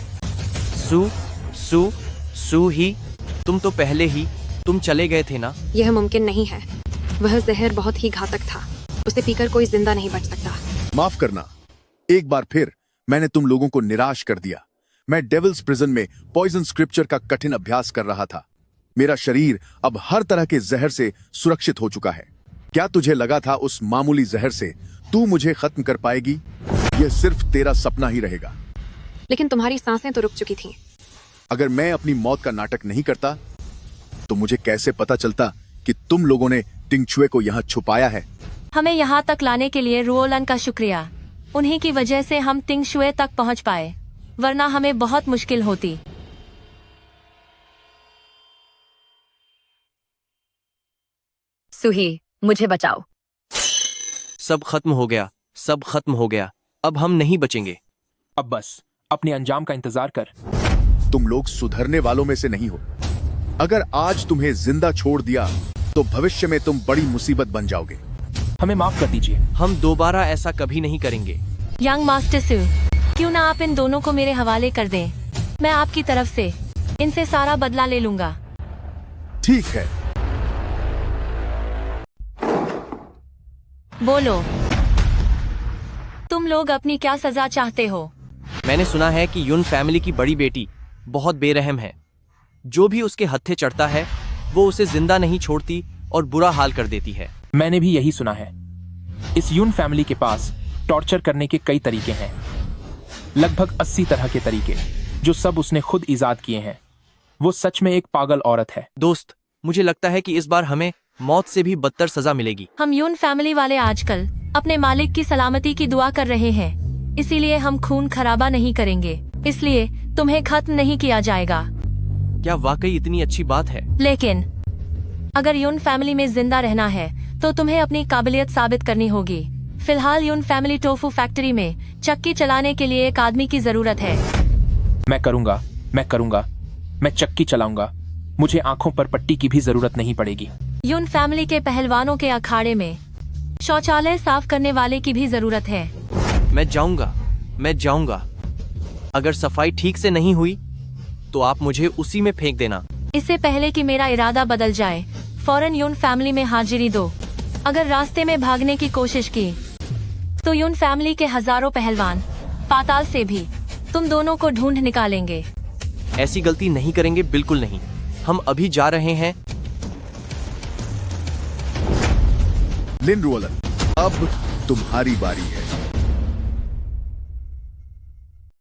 सू ही, तुम तो पहले ही तुम चले गए थे ना? यह मुमकिन नहीं है। वह जहर बहुत ही घातक था, उसे पीकर कोई जिंदा नहीं बच सकता। माफ करना, एक बार फिर मैंने तुम लोगों को निराश कर दिया। मैं डेविल्स प्रिजन में पॉइजन स्क्रिप्चर का कठिन अभ्यास कर रहा था। मेरा शरीर अब हर तरह के जहर से सुरक्षित हो चुका है। क्या तुझे लगा था उस मामूली जहर से तू मुझे खत्म कर पाएगी? यह सिर्फ तेरा सपना ही रहेगा। लेकिन तुम्हारी सांसें तो रुक चुकी थीं। अगर मैं अपनी मौत का नाटक नहीं करता, तो मुझे कैसे पता चलता कि तुम लोगों ने तिंगशुए को यहाँ छुपाया है? हमें यहाँ तक लाने के लिए रुओलन का शुक्रिया। उन्हीं की वजह से हम तिंगशुए तक पहुँच पाए, वरना हमें बहुत मुश्किल होती। सुही, मुझे बचाओ। सब खत्म हो गया, सब खत्म हो गया। अब हम नहीं बचेंगे। अब बस अपने अंजाम का इंतजार कर। तुम लोग सुधरने वालों में से नहीं हो। अगर आज तुम्हें जिंदा छोड़ दिया, तो भविष्य में तुम बड़ी मुसीबत बन जाओगे। हमें माफ कर दीजिए। हम दोबारा ऐसा कभी नहीं करेंगे। यंग मास्टर सू, क्यों ना आप इन दोनों को मेरे हवाले कर दें? मैं आपकी तरफ से इनसे सारा बदला ले लूंगा। ठीक है। बोलो, तुम लोग अपनी क्या सजा चाहते हो? मैंने सुना है कि युन फैमिली की बड़ी बेटी बहुत बेरहम है। जो भी उसके हत्थे चढ़ता है, वो उसे जिंदा नहीं छोड़ती और बुरा हाल कर देती है। मैंने भी यही सुना है। इस यून फैमिली के पास टॉर्चर करने के कई तरीके हैं, लगभग 80 तरह के तरीके, जो सब उसने खुद इजाद किए हैं। वो सच में एक पागल औरत है। दोस्त, मुझे लगता है कि इस बार हमें मौत से भी बदतर सजा मिलेगी। हम यून फैमिली वाले आजकल अपने मालिक की सलामती की दुआ कर रहे हैं, इसीलिए हम खून खराबा नहीं करेंगे। इसलिए तुम्हें खत्म नहीं किया जाएगा। क्या वाकई इतनी अच्छी बात है? लेकिन अगर यून फैमिली में जिंदा रहना है, तो तुम्हें अपनी काबिलियत साबित करनी होगी। फिलहाल यून फैमिली टोफू फैक्ट्री में चक्की चलाने के लिए एक आदमी की जरूरत है। मैं करूंगा, मैं चक्की चलाऊंगा। मुझे आंखों पर पट्टी की भी जरूरत नहीं पड़ेगी। यून फैमिली के पहलवानों के अखाड़े में शौचालय साफ करने वाले की भी जरूरत है। मैं जाऊंगा। अगर सफाई ठीक से नहीं हुई, तो आप मुझे उसी में फेंक देना। इससे पहले कि मेरा इरादा बदल जाए, फौरन यून फैमिली में हाजिरी दो। अगर रास्ते में भागने की कोशिश की, तो यून फैमिली के हजारों पहलवान पाताल से भी तुम दोनों को ढूंढ निकालेंगे। ऐसी गलती नहीं करेंगे, बिल्कुल नहीं। हम अभी जा रहे हैं। लिन रुओलन, अब तुम्हारी बारी है।